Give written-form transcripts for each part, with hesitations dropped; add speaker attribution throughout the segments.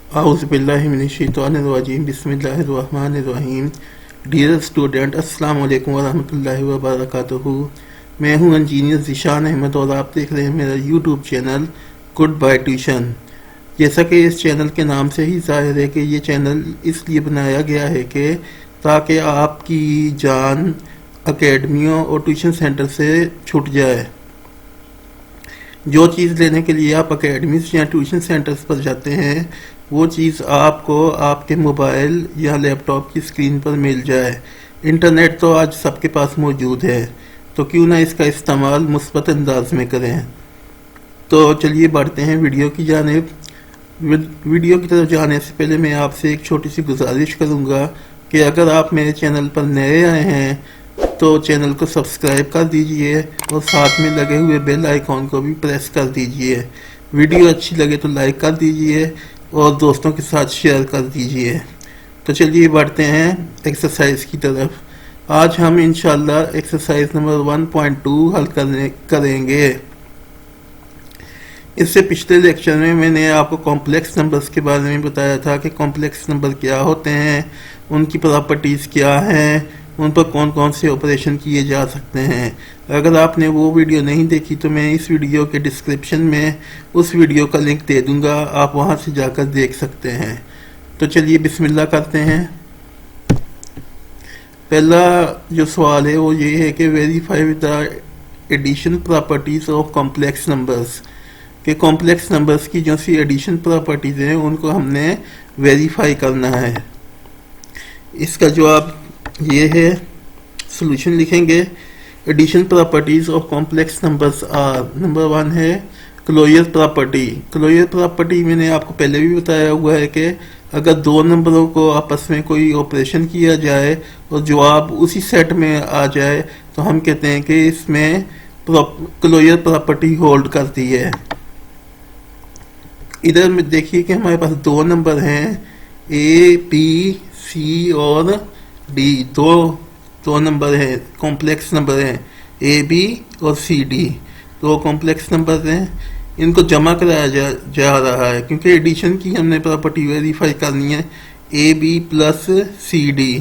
Speaker 1: आउज़ुबिल्लाहिमिनश्शैतानिर्रजीम बिस्मिल्लाहिर्रहमानिर्रहीम। Dear student, अस्सलाम वालेकुम वरहमतुल्लाहि वबरकातुहू। मैं हूं इंजीनियर ज़ीशान अहमद और आप देख रहे हैं मेरा YouTube channel good bye tuition. जैसा कि इस चैनल के नाम से ही ज़ाहिर है कि ये चैनल इसलिए बनाया गया है कि ताकि आपकी जान अकेडमियों और ट्यूशन सेंटर से छूट जाए। जो चीज़ लेने के लिए आप अकेडमीज या ट्यूशन सेंटर्स पर जाते हैं वो चीज़ आपको आपके मोबाइल या लैपटॉप की स्क्रीन पर मिल जाए। इंटरनेट तो आज सबके पास मौजूद है, तो क्यों ना इसका इस्तेमाल मुस्बत अंदाज में करें। तो चलिए बढ़ते हैं वीडियो की जानिब। वीडियो की तरफ जाने से पहले मैं आपसे एक छोटी सी गुजारिश करूंगा कि अगर आप मेरे चैनल पर नए आए हैं तो चैनल को सब्सक्राइब कर दीजिए और साथ में लगे हुए बेल आइकॉन को भी प्रेस कर दीजिए। वीडियो अच्छी लगे तो लाइक कर दीजिए और दोस्तों के साथ शेयर कर दीजिए। तो चलिए बढ़ते हैं एक्सरसाइज की तरफ। आज हम इंशाल्लाह एक्सरसाइज नंबर 1.2 हल करेंगे। इससे पिछले लेक्चर में मैंने आपको कॉम्प्लेक्स नंबर्स के बारे में बताया था कि कॉम्प्लेक्स नंबर क्या होते हैं, उनकी प्रॉपर्टीज़ क्या हैं, उन पर कौन कौन से ऑपरेशन किए जा सकते हैं। अगर आपने वो वीडियो नहीं देखी तो मैं इस वीडियो के डिस्क्रिप्शन में उस वीडियो का लिंक दे दूंगा, आप वहां से जाकर देख सकते हैं। तो चलिए बिस्मिल्लाह करते हैं। पहला जो सवाल है वो ये है कि verify the addition properties of complex numbers. कि कॉम्प्लेक्स नंबर्स की जो सी एडिशन प्रॉपर्टीज हैं उनको हमने वेरीफाई करना है। इसका जवाब ये है, सॉल्यूशन लिखेंगे। Addition properties of complex numbers are, number 1 है क्लोजर प्रॉपर्टी। क्लोजर प्रॉपर्टी मैंने आपको पहले भी बताया हुआ है कि अगर दो नंबरों को आपस में कोई ऑपरेशन किया जाए और जवाब उसी सेट में आ जाए तो हम कहते हैं कि इसमें क्लोजर प्रॉपर्टी होल्ड करती है। इधर में देखिए कि हमारे पास दो नंबर हैं, ए बी सी और डी। दो नंबर है, कॉम्प्लेक्स नंबर हैं, ए बी और सी डी। दो कॉम्प्लेक्स नंबर हैं, इनको जमा कराया जा रहा है क्योंकि एडिशन की हमने प्रॉपर्टी वेरीफाई करनी है। A B plus C D,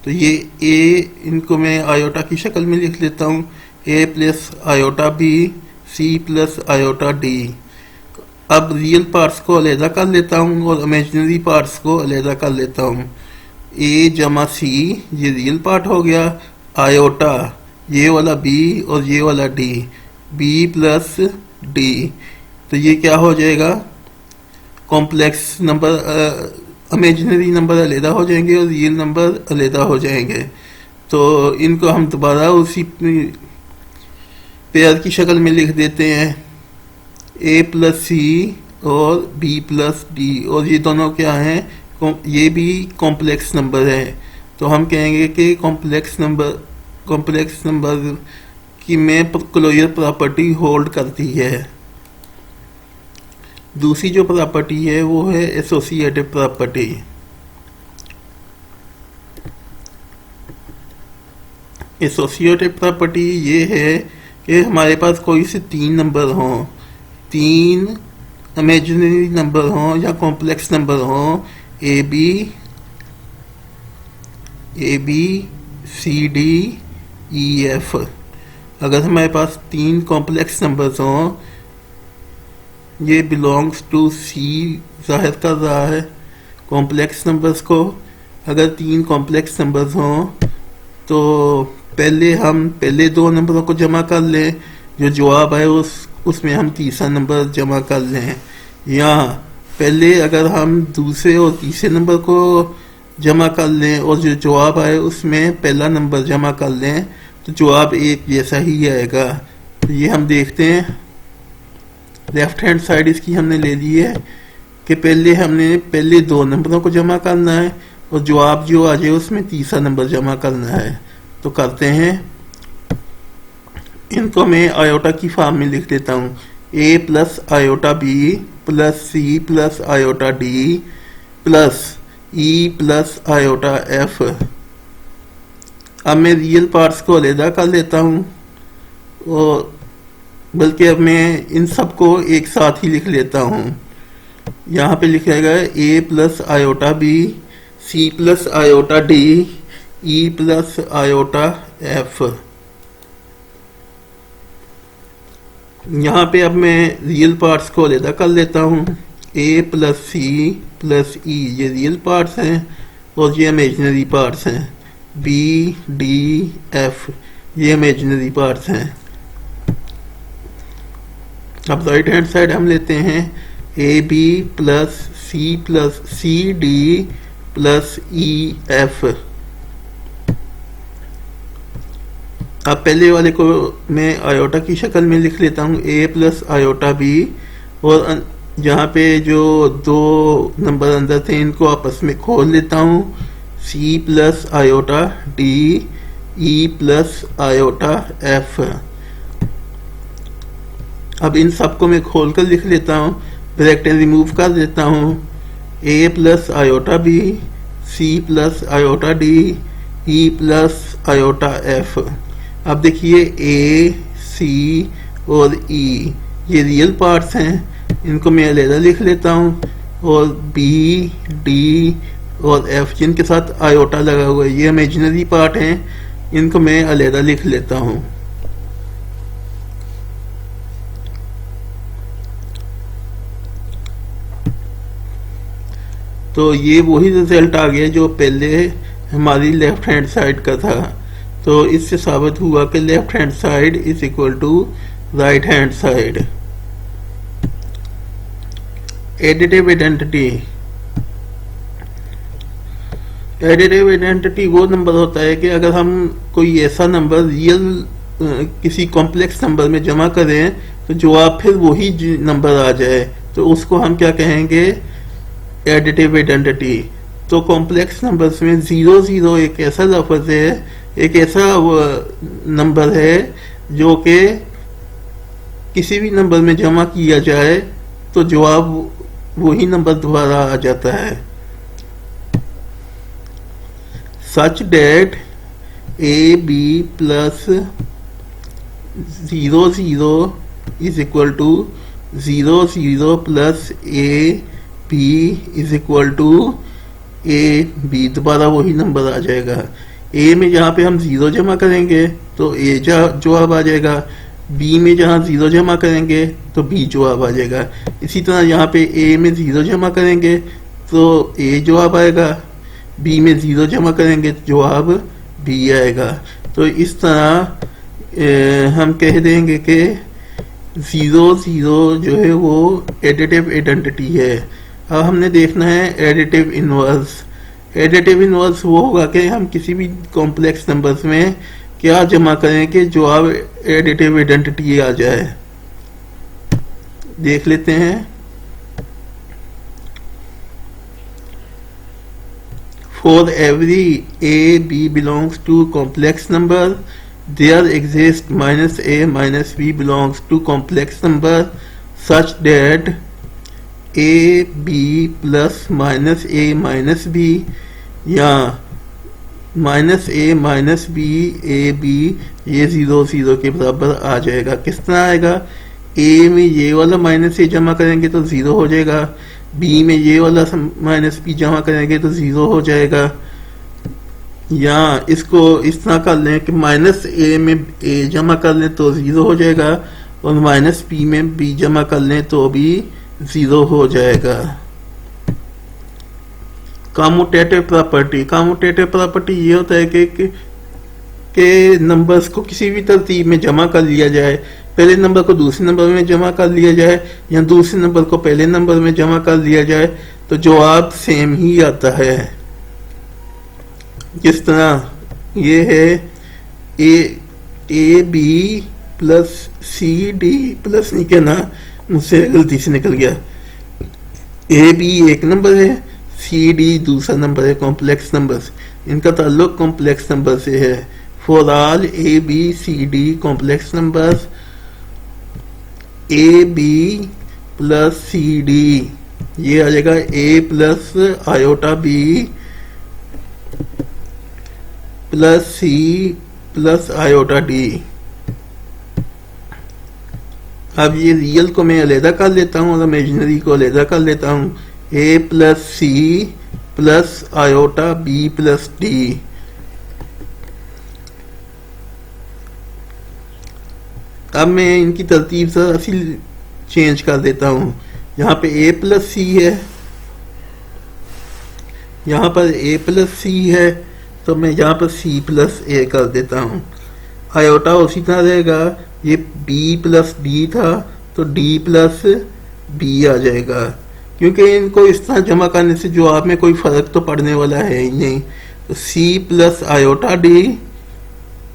Speaker 1: तो ये ए, इनको मैं आयोटा की शक्ल में लिख लेता हूँ, A plus iota B, C plus iota D. अब रियल पार्ट्स को अलहदा कर लेता हूँ और इमेजिनरी पार्ट्स को अलहदा कर लेता हूँ। ए जमा सी, ये रियल पार्ट हो गया, आयोटा ये वाला बी और ये वाला डी, बी प्लस डी, तो ये क्या हो जाएगा, कॉम्प्लेक्स नंबर, इमेजिनरी नंबर अलहदा हो जाएंगे और रियल नंबर अलहदा हो जाएंगे। तो इनको हम दोबारा उसी पेयर की शक्ल में लिख देते हैं, ए प्लस सी और बी प्लस डी, और ये दोनों क्या हैं, ये भी कॉम्प्लेक्स नंबर है। तो हम कहेंगे कि कॉम्प्लेक्स नंबर की में क्लोजर प्रॉपर्टी होल्ड करती है। दूसरी जो प्रॉपर्टी है वो है एसोसिएटिव प्रॉपर्टी। एसोसिएटिव प्रॉपर्टी ये है कि हमारे पास कोई से तीन नंबर हों, तीन इमेजिनरी नंबर हों या कॉम्प्लेक्स नंबर हों, A B C D E F. अगर हमारे पास तीन कॉम्प्लेक्स नंबर्स हों, ये बिलोंग्स टू सी जाहिर कर रहा है कॉम्प्लेक्स नंबर्स को। अगर तीन कॉम्प्लेक्स नंबर्स हों तो पहले दो नंबरों को जमा कर लें, जो जवाब है उसमें हम तीसरा नंबर जमा कर लें। या पहले अगर हम दूसरे और तीसरे नंबर को जमा कर लें और जो जवाब आए उसमें पहला नंबर जमा कर लें तो जवाब एक जैसा ही आएगा। तो ये हम देखते हैं, लेफ्ट हैंड साइड इसकी हमने ले ली है कि पहले दो नंबरों को जमा करना है और जवाब जो आ जाए उसमें तीसरा नंबर जमा करना है। तो करते हैं, इनको मैं आयोटा की फॉर्म में लिख देता हूँ, A plus iota B plus C plus iota D plus E plus iota F. अब मैं रियल पार्ट्स को अलहदा कर लेता हूँ और बल्कि अब मैं इन सब को एक साथ ही लिख लेता हूँ। यहाँ पे लिखा गया है A plus iota B, C plus iota D, E plus iota F. यहाँ पे अब मैं रियल पार्ट्स को अलग कर लेता हूँ। ए प्लस सी प्लस ई ये रियल पार्ट्स हैं और ये इमेजिनरी पार्ट्स हैं। बी डी एफ ये इमेजिनरी पार्ट्स हैं। अब राइट हैंड साइड हम लेते हैं ए B plus C D plus ई एफ। अब पहले वाले को मैं आयोटा की शक्ल में लिख लेता हूँ, ए प्लस आयोटा बी, और जहाँ पे जो दो नंबर अंदर थे इनको आपस में खोल लेता हूँ, C plus iota D, E plus iota F. अब इन सबको मैं खोल कर लिख लेता हूँ, ब्रैकेट रिमूव कर देता हूँ, A plus iota B, C plus iota D, E plus iota F. अब देखिए ए सी और ई ये रियल पार्ट्स हैं, इनको मैं अलग लिख लेता हूँ, और बी डी और एफ जिनके साथ आयोटा लगा हुआ है ये इमेजिनरी पार्ट हैं, इनको मैं अलग लिख लेता हूँ। तो ये वही रिजल्ट आ गया जो पहले हमारी लेफ्ट हैंड साइड का था। तो इससे साबित हुआ कि left hand side is equal to right hand side. Additive identity, additive identity वो नंबर होता है कि अगर हम कोई ऐसा नंबर रियल किसी कॉम्प्लेक्स नंबर में जमा करें तो जवाब फिर वही नंबर आ जाए, तो उसको हम क्या कहेंगे, एडिटिव आइडेंटिटी। तो कॉम्प्लेक्स नंबर्स में 00 एक ऐसा लफ्ज है, एक ऐसा नंबर है जो कि किसी भी नंबर में जमा किया जाए तो जवाब वही नंबर दोबारा आ जाता है। Such that A B plus 00 is equal to 00 plus A B is equal to A B, दोबारा वही नंबर आ जाएगा। ए में जहाँ पे हम 0 जमा करेंगे तो ए जवाब आ जाएगा, बी में जहाँ 0 जमा करेंगे तो बी जवाब आ जाएगा। इसी तरह यहाँ पे ए में 0 जमा करेंगे तो ए जवाब आएगा, बी में 0 जमा करेंगे तो जवाब बी आएगा। तो इस तरह हम कह देंगे कि 00 जो है वो एडिटिव आइडेंटिटी है। अब हमने देखना है एडिटिव इनवर्स। एडिटिव इनवर्स वो होगा कि हम किसी भी कॉम्प्लेक्स नंबर्स में क्या जमा करें कि जवाब एडिटिव आइडेंटिटी आ जाए। देख लेते हैं। For every A B belongs to complex number there exist -a -b belongs to complex number such that A B plus -a -b या -a -b ए बी ये 00 के बराबर आ जाएगा। किस तरह आएगा, ए में ये वाला -a जमा करेंगे तो 0 हो जाएगा, बी में ये वाला -b जमा करेंगे तो 0 हो जाएगा। या इसको इस तरह कर लें कि -a में a जमा कर लें तो 0 हो जाएगा, और -b में b जमा कर लें तो भी 0 हो जाएगा। कम्यूटेटिव प्रॉपर्टी, कम्यूटेटिव प्रॉपर्टी ये होता है कि नंबर्स को किसी भी तरतीब में जमा कर लिया जाए, पहले नंबर को दूसरे नंबर में जमा कर लिया जाए या दूसरे नंबर को पहले नंबर में जमा कर लिया जाए तो जवाब सेम ही आता है। जिस तरह ये है A B plus C D plus, नहीं कहना मुझसे गलती से निकल गया, ए बी एक नंबर है, सी डी दूसरा नंबर है। कॉम्प्लेक्स नंबर्स, इनका ताल्लुक कॉम्प्लेक्स नंबर से है। For all A B C D complex numbers A B plus C D ये आ जाएगा ए plus iota B plus C plus iota D. अब ये रियल को मैं अलहदा कर लेता हूँ और इमेजिनरी को अलहदा कर लेता हूँ। A plus C plus iota B plus D. अब मैं इनकी तरतीब से चेंज कर देता हूँ। यहाँ पे ए प्लस सी है, यहाँ पर ए प्लस सी है, तो मैं यहाँ पर सी प्लस ए कर देता हूँ। आयोटा उसी तरह रहेगा, ये बी प्लस डी था तो डी प्लस बी आ जाएगा, क्योंकि इनको इस तरह जमा करने से जवाब में कोई फर्क तो पड़ने वाला है ही नहीं। तो C plus iota D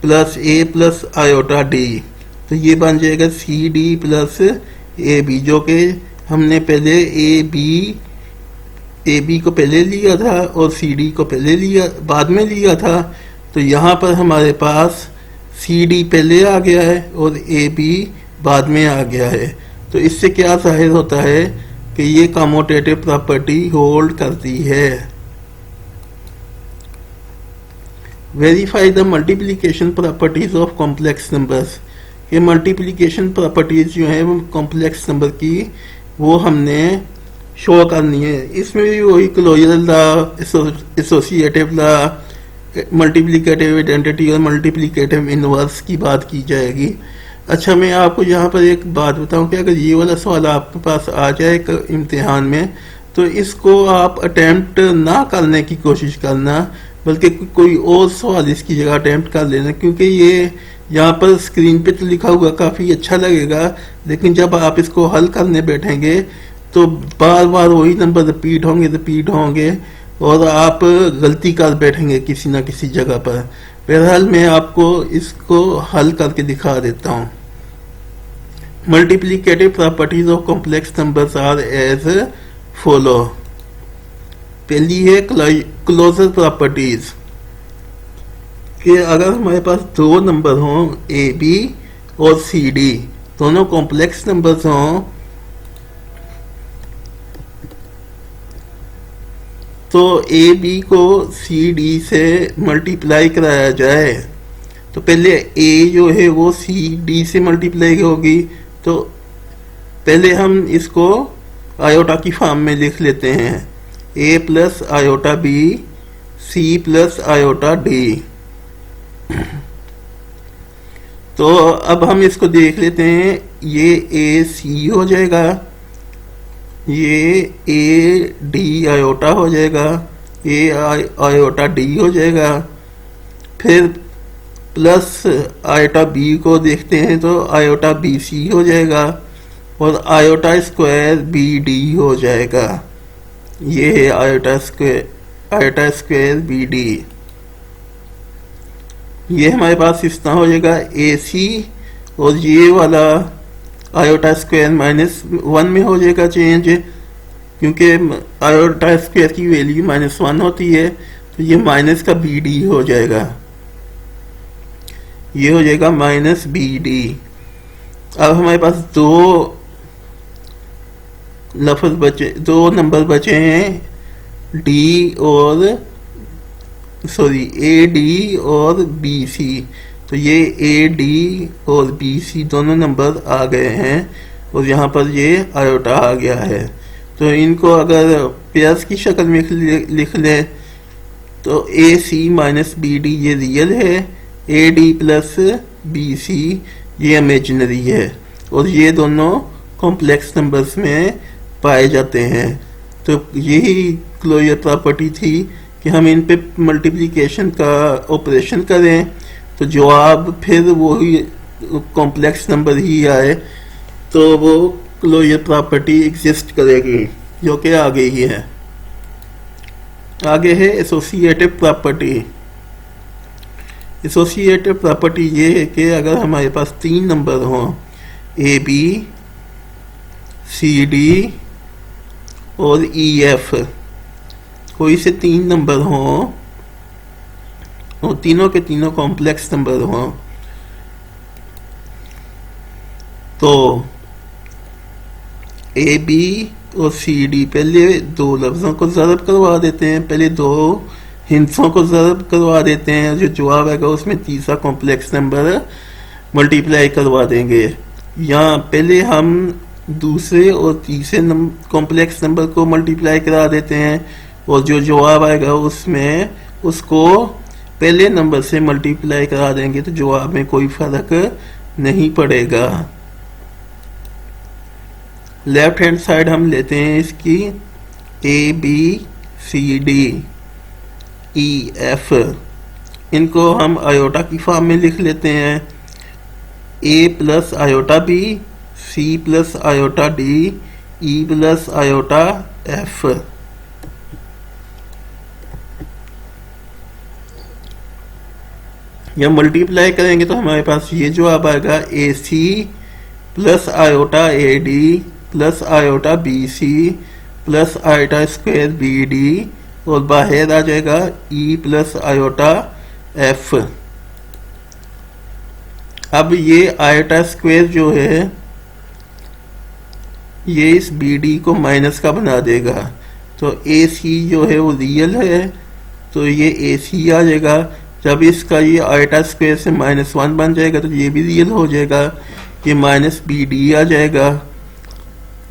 Speaker 1: plus A plus iota D, तो ये बन जाएगा सी डी प्लस ए बी, जो कि हमने पहले ए बी को पहले लिया था और सी डी को पहले लिया बाद में लिया था। तो यहाँ पर हमारे पास सी डी पहले आ गया है और ए बी बाद में आ गया है। तो इससे क्या जाहिर होता है कि ये कम्यूटेटिव प्रॉपर्टी होल्ड करती है। Verify the multiplication properties of complex numbers. ये मल्टीप्लिकेशन प्रॉपर्टीज जो है वो कॉम्प्लेक्स नंबर की वो हमने शो करनी है। इसमें भी वही closure law, associative law, multiplicative identity और मल्टीप्लिकेटिव इनवर्स की बात की जाएगी। अच्छा, मैं आपको यहाँ पर एक बात बताऊँ कि अगर ये वाला सवाल आपके पास आ जाए इम्तिहान में, तो इसको आप अटेम्प्ट ना करने की कोशिश करना, बल्कि कोई और सवाल इसकी जगह अटेम्प्ट कर लेना, क्योंकि ये यहाँ पर स्क्रीन पे तो लिखा हुआ काफ़ी अच्छा लगेगा, लेकिन जब आप इसको हल करने बैठेंगे तो बार बार वही नंबर रिपीट होंगे और आप गलती कर बैठेंगे किसी ना किसी जगह पर। बहरहाल मैं आपको इसको हल करके दिखा देता हूँ। Multiplicative properties of complex numbers are as follow. पहली है क्लोजर प्रॉपर्टीज, कि अगर हमारे पास दो नंबर हों ए बी और सी डी, दोनों कॉम्प्लेक्स नंबर्स हों, तो ए बी को सी डी से मल्टीप्लाई कराया जाए, तो पहले ए जो है वो सी डी से मल्टीप्लाई होगी। तो पहले हम इसको आयोटा की फॉर्म में लिख लेते हैं, A plus iota B C plus iota D. तो अब हम इसको देख लेते हैं, ये ए सी हो जाएगा, ये ए डी आयोटा हो जाएगा, ए आयोटा डी हो जाएगा। फिर प्लस आयोटा बी को देखते हैं तो आयोटा बी सी हो जाएगा और आयोटा स्क्वायर बी डी हो जाएगा। ये है आयोटा स्क्वायर बी डी। ये हमारे पास इस तरह हो जाएगा ए सी, और ये वाला आयोटा स्क्वायर -1 में हो जाएगा चेंज, क्योंकि आयोटा स्क्वायर की वैल्यू -1 होती है, तो ये माइनस का बी डी हो जाएगा, ये हो जाएगा माइनस बी डी। अब हमारे पास दो नंबर बचे हैं डी और ए डी और बी सी। तो ये ए डी और बी सी दोनों नंबर आ गए हैं और यहाँ पर ये आयोटा आ गया है। तो इनको अगर पेयर्स की शक्ल में लिख लें तो A C minus B D ये रियल है, A D plus B C ये इमेजिनरी है, और ये दोनों कॉम्प्लेक्स नंबर्स में पाए जाते हैं। तो यही क्लोजर प्रॉपर्टी थी कि हम इन पे मल्टीप्लिकेशन का ऑपरेशन करें तो जवाब फिर वही कॉम्प्लेक्स नंबर ही आए, तो वो क्लोजर प्रॉपर्टी एग्जिस्ट करेगी, जो कि आगे ही है। आगे है एसोसिएटिव प्रॉपर्टी। एसोसिएटिव प्रॉपर्टी ये है कि अगर हमारे पास 3 नंबर हों ए बी सी डी और ई एफ, कोई से 3 नंबर हों और तीनों के तीनों कॉम्प्लेक्स नंबर हों, तो ए बी और सी डी पहले 2 लफ्ज़ों को ज़रब करवा देते हैं, पहले 2 हिंसों को ज़रब करवा देते हैं, जो जवाब आएगा उसमें तीसरा कॉम्प्लेक्स नंबर मल्टीप्लाई करवा देंगे। यहाँ पहले हम दूसरे और तीसरे कॉम्प्लेक्स नंबर को मल्टीप्लाई करा देते हैं और जो जवाब आएगा उसमें उसको पहले नंबर से मल्टीप्लाई करा देंगे तो जवाब में कोई फर्क नहीं पड़ेगा। लेफ्ट हैंड साइड हम लेते हैं इसकी A B C D E F, इनको हम आयोटा की फॉर्म में लिख लेते हैं। A plus iota B, C plus iota D, E plus iota F. जब मल्टीप्लाई करेंगे तो हमारे पास ये जवाब आएगा A C plus iota A D plus iota B C plus iota square B D और बाहर आ जाएगा ई प्लस आयोटा एफ। अब ये आयोटा स्क्वायर जो है ये इस बी डी को माइनस का बना देगा, तो ए सी जो है वो रियल है तो ये ए सी आ जाएगा। जब इसका ये आयोटा स्क्वायर से -1 बन जाएगा तो ये भी रियल हो जाएगा, ये माइनस बी डी आ जाएगा,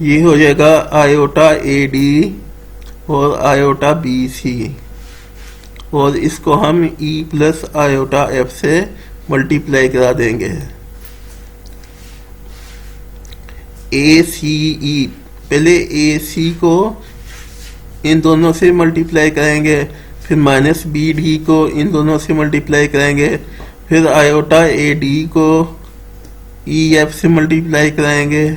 Speaker 1: ये हो जाएगा आयोटा ए डी और आयोटा बी सी और इसको हम ई प्लस आयोटा एफ से मल्टीप्लाई करा देंगे। ए सी ई, पहले ए सी को इन दोनों से मल्टीप्लाई करेंगे, फिर माइनस बी डी को इन दोनों से मल्टीप्लाई करेंगे, फिर आयोटा ए डी को ई एफ से मल्टीप्लाई कराएंगे,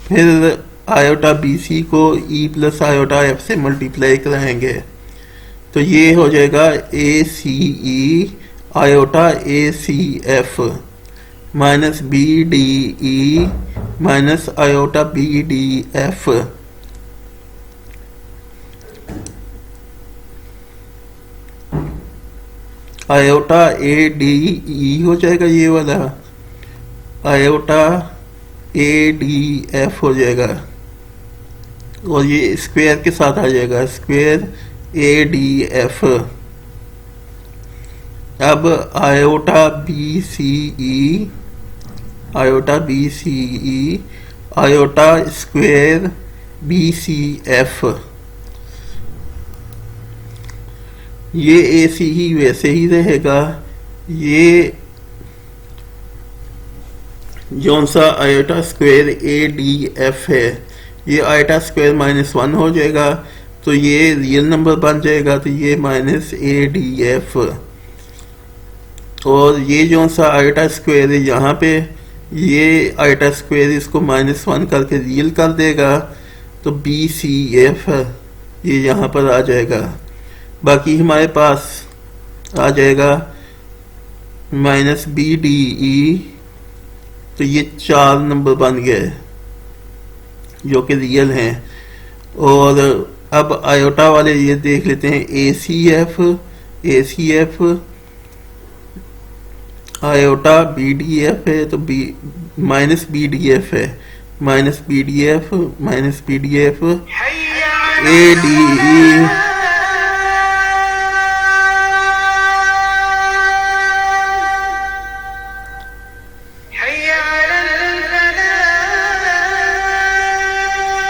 Speaker 1: फिर आयोटा बी सी को ई प्लस आयोटा एफ से मल्टीप्लाई कराएंगे। तो ये हो जाएगा A C E iota A C F minus B D E minus iota B D F. Iota A D E हो जाएगा ये वाला, आयोटा ए डी एफ हो जाएगा और ये स्क्वायर के साथ आ जाएगा स्क्वायर ए डी एफ। अब iota B C E, iota B C E iota square B C F, ये ए सी ही वैसे ही रहेगा। ये जौन सा iota square A D F है ये आयोटा स्क्वायर -1 हो जाएगा तो ये रियल नंबर बन जाएगा, तो ये माइनस ए डी एफ। और ये जो सा आयोटा स्क्वायर है यहाँ पे ये आयोटा स्क्वायर इसको -1 करके रियल कर देगा तो बी सी एफ ये यहाँ पर आ जाएगा। बाकी हमारे पास आ जाएगा माइनस बी डी ई, तो ये 4 नंबर बन गए जो कि रियल हैं। और अब आयोटा वाले ये देख लेते हैं A C F iota B D F है तो B minus B D F है, minus B D F A D E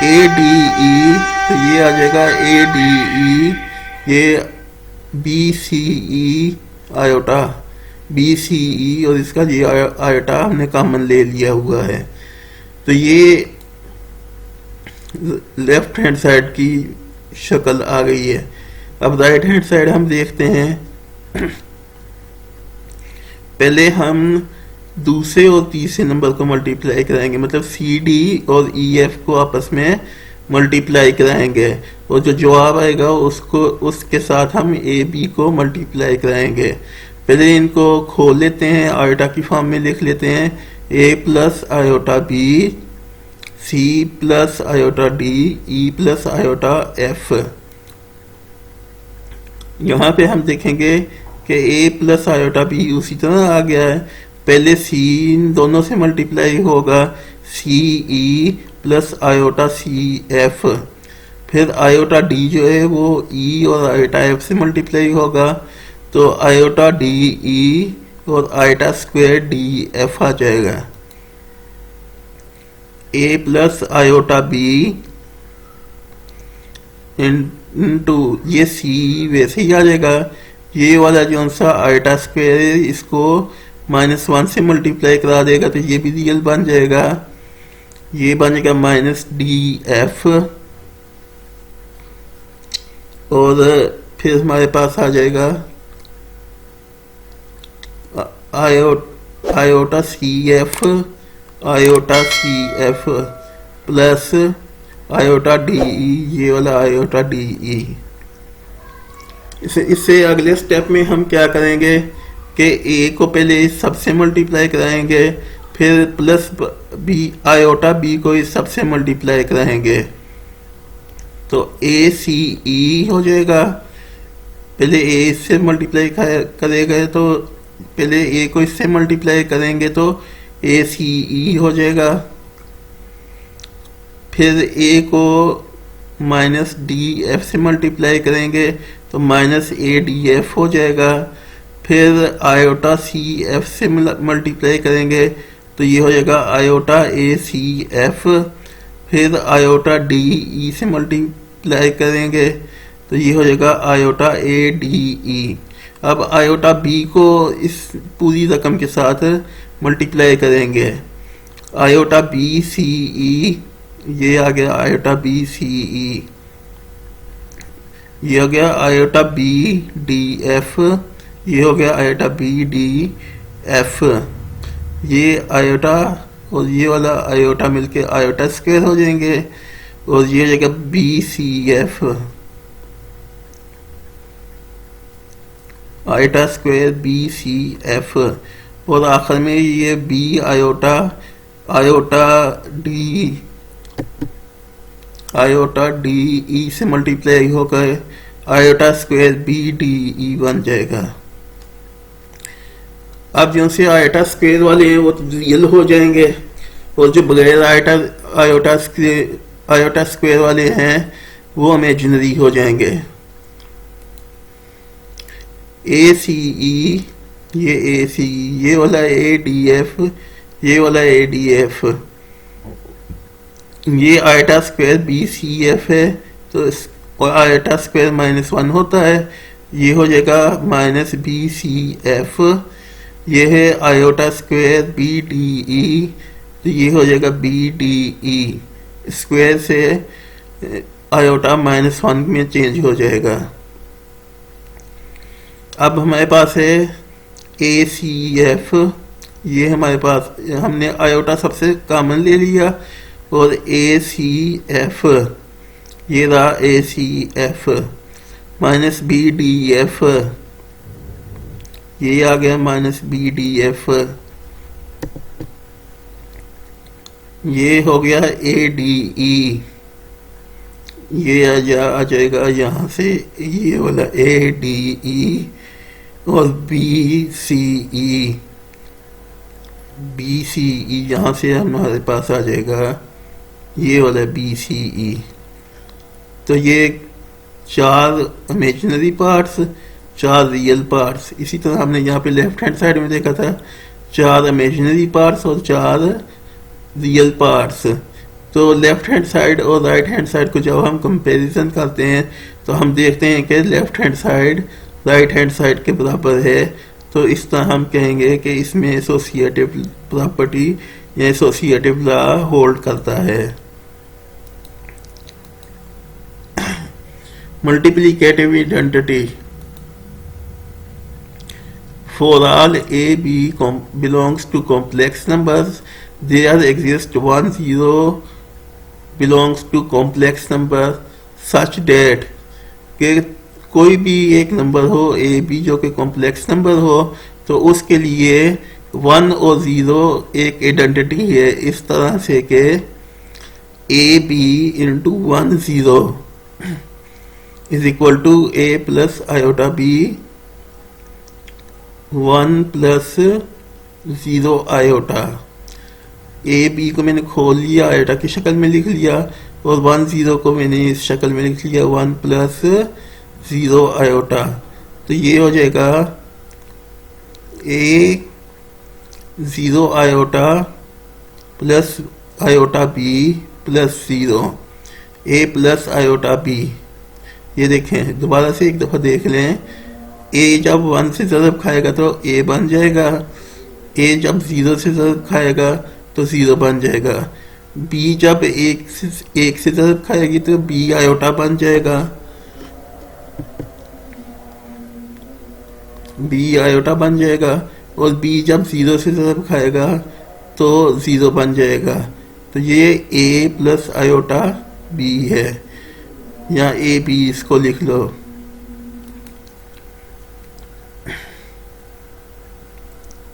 Speaker 1: A D E, तो ये आ जाएगा ए डी ई, ये B C E iota B C E और इसका ये आयोटा हमने कॉमन ले लिया हुआ है। तो ये लेफ्ट हैंड साइड की शक्ल आ गई है। अब राइट हैंड साइड हम देखते हैं। पहले हम दूसरे और तीसरे नंबर को मल्टीप्लाई कराएंगे, मतलब सी डी और ई एफ को आपस में मल्टीप्लाई कराएंगे और जो जवाब आएगा उसको उसके साथ हम ए बी को मल्टीप्लाई कराएंगे। पहले इनको खोल लेते हैं, आयोटा की फॉर्म में लिख लेते हैं A plus iota B C plus iota D E plus iota F. यहाँ पे हम देखेंगे कि ए प्लस आयोटा बी उसी तरह आ गया है। पहले सी इन दोनों से मल्टीप्लाई होगा C E plus iota C F, फिर आयोटा डी जो है वो ई और आयोटा एफ से मल्टीप्लाई होगा तो आयोटा डी ई और आयोटा स्क्वायर डी एफ आ जाएगा। ए प्लस आयोटा बी इनटू ये सी वैसे ही आ जाएगा। ये वाला जो सा आयोटा स्क्वायर है इसको -1 से मल्टीप्लाई करा देगा तो ये भी रियल बन जाएगा। ये बन जाएगा -df और फिर हमारे पास आ जाएगा iota C F plus iota D E, ये वाला आयोटा डी ई। इससे अगले स्टेप में हम क्या करेंगे कि ए को पहले इस सबसे मल्टीप्लाई कराएंगे, फिर प्लस बी आयोटा बी को इस सबसे मल्टीप्लाई कराएंगे तो ए सी ई हो जाएगा। पहले ए इससे मल्टीप्लाई करेगा तो पहले ए को इससे मल्टीप्लाई करेंगे तो ए सी ई हो जाएगा। फिर ए को -df से मल्टीप्लाई करेंगे तो -adf हो जाएगा। फिर आयोटा सी एफ से मल्टीप्लाई करेंगे तो ये हो जाएगा आयोटा ए सी एफ। फिर आयोटा डी ई से मल्टीप्लाई करेंगे तो ये हो जाएगा आयोटा ए डी ई। अब आयोटा बी को इस पूरी रकम के साथ मल्टीप्लाई करेंगे, आयोटा बी सी ई, ये आ गया आयोटा बी सी ई, ये हो गया आयोटा बी डी एफ, ये हो गया आयोटा बी डी एफ। ये आयोटा और ये वाला आयोटा मिलके आयोटा स्क्वायर हो जाएंगे और ये हो जाएगा B C F, iota square B C F. और आखिर में ये B iota iota D E से मल्टीप्लाई होकर iota square B D E बन जाएगा। अब जो से आयोटा स्क्वायर वाले हैं वो तो रियल हो जाएंगे और जो बगैर आयोटा स्क्वायर वाले हैं वो इमेजिनरी हो जाएंगे। ए सी ई, ये ए सी, ये वाला ए डी एफ, ये वाला ए डी एफ, ये iota square B C F है तो आयोटा स्क्वायर -1 होता है, ये हो जाएगा -बी सी एफ। ये है iota square B D E तो ये हो जाएगा बी डी ई, स्क्वायर से आयोटा -1 में चेंज हो जाएगा। अब हमारे पास है ए सी एफ, ये हमारे पास हमने आयोटा सबसे कॉमन ले लिया और ए सी एफ, ये रहा A C F -B D F, ये आ गया -बी डी एफ, ये हो गया ए डी ई, ये आ जाएगा यहाँ से ये वाला ए डी ई और बी सी ई, यहाँ से हमारे पास आ जाएगा ये वाला बी सी ई। तो ये 4 इमेजिनरी पार्ट्स, 4 रियल पार्ट्स। इसी तरह हमने यहाँ पे लेफ्ट हैंड साइड में देखा था 4 इमेजिनरी पार्ट्स और 4 रियल पार्ट्स। तो लेफ्ट हैंड साइड और राइट हैंड साइड को जब हम कंपैरिजन करते हैं तो हम देखते हैं कि left hand side right hand side के बराबर है। तो इस तरह हम कहेंगे कि इसमें एसोसिएटिव प्रॉपर्टी या एसोसिएटिव लॉ होल्ड करता है। Multiplicative identity for all A B belongs to complex numbers there exists one zero belongs to complex number such that कि कोई भी एक नंबर हो ए बी जो कि कॉम्प्लेक्स नंबर हो तो उसके लिए 1 और 0 एक आइडेंटिटी है इस तरह से कि A B into 1 0 is equal to A plus iota B 1 plus 0 iota. A B को मैंने खोल लिया, आयोटा की शक्ल में लिख लिया और 1 0 को मैंने इस शक्ल में लिख लिया 1 प्लस 0 आयोटा। तो ये हो जाएगा A 0 iota plus iota B plus 0, A plus iota B. ये देखें, दोबारा से एक दफ़ा देख लें। ए जब 1 से ज़रब खाएगा तो ए बन जाएगा, ए जब 0 से ज़रब खाएगा तो 0 बन जाएगा। बी जब 1 से ज़रब खाएगी तो बी आयोटा बन जाएगा, बी आयोटा बन जाएगा। और बी जब 0 से ज़रब खाएगा तो 0 बन जाएगा। तो ये ए प्लस आयोटा बी है, या ए बी इसको लिख लो।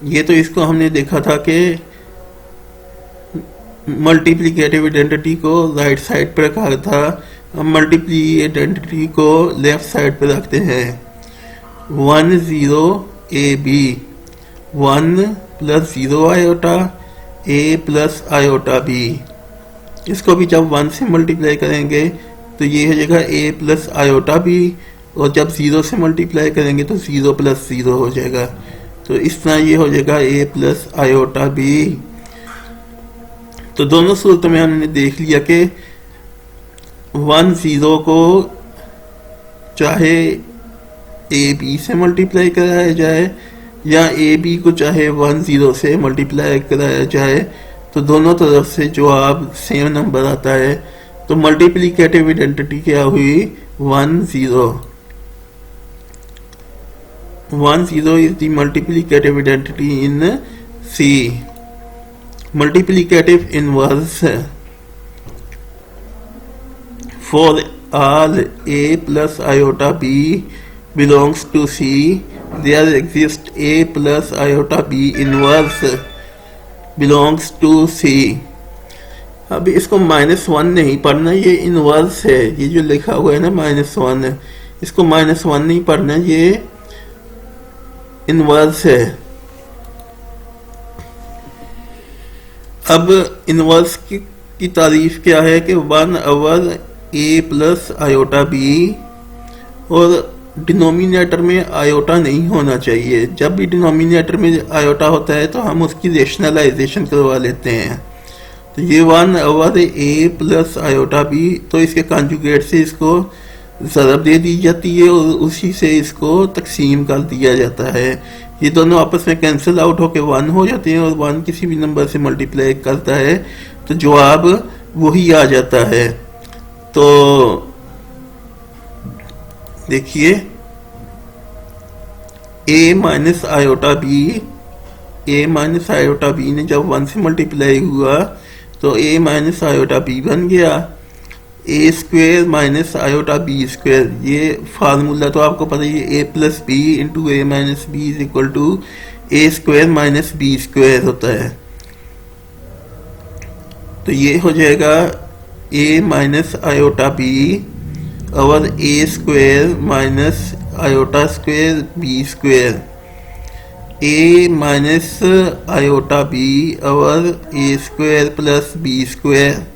Speaker 1: ये तो इसको हमने देखा था कि मल्टीप्लिकेटिव आइडेंटिटी को राइट साइड पर रखा था, अब मल्टीप्ली आइडेंटिटी को लेफ्ट साइड पर रखते हैं। 1 0 a b, 1 plus 0 iota a plus iota b. इसको भी जब 1 से मल्टीप्लाई करेंगे तो ये हो जाएगा ए प्लस आयोटा बी, और जब 0 से मल्टीप्लाई करेंगे तो 0 प्लस 0 हो जाएगा। तो इस तरह ये हो जाएगा ए प्लस आयोटा बी। तो दोनों सूरतों में हमने देख लिया कि 1 0 को चाहे ए बी से मल्टीप्लाई कराया जाए या ए बी को चाहे 1 0 से मल्टीप्लाई कराया जाए, तो दोनों तरफ से जवाब सेम नंबर आता है। तो मल्टीप्लिकेटिव आइडेंटिटी क्या हुई? 1 0। 1 0 is the multiplicative identity in C. Multiplicative inverse for all a plus iota b belongs to C. There exists a plus iota b inverse belongs to C. अब इसको -1 नहीं पढ़ना, ये इनवर्स है। ये जो लिखा हुआ है ना -1, इसको -1 नहीं पढ़ना, ये इनवर्स है। अब इनवर्स की तारीफ क्या है कि 1/, ए प्लस आयोटा बी, और डिनोमिनेटर में आयोटा नहीं होना चाहिए। जब भी डिनोमिनेटर में आयोटा होता है तो हम उसकी रेशनलाइजेशन करवा लेते हैं। तो ये 1/, ए प्लस आयोटा बी, तो इसके कॉन्जुगेट से इसको ज़रब दे दी जाती है और उसी से इसको तकसीम कर दिया जाता है। ये दोनों आपस में कैंसिल आउट होकर 1 हो जाते हैं, और 1 किसी भी नंबर से मल्टीप्लाई करता है तो जवाब वही आ जाता है। तो देखिए, ए माइनस आयोटा बी, ए माइनस आयोटा बी ने जब 1 से मल्टीप्लाई हुआ तो ए माइनस आयोटा बी बन गया। A square minus iota B square, ये फार्मूला तो आपको पता है, A plus B into A minus B is equal to A square minus B square होता है। तो ये हो जाएगा ए माइनस आयोटा बी और A square minus iota square B square, A minus iota B और A square plus B square.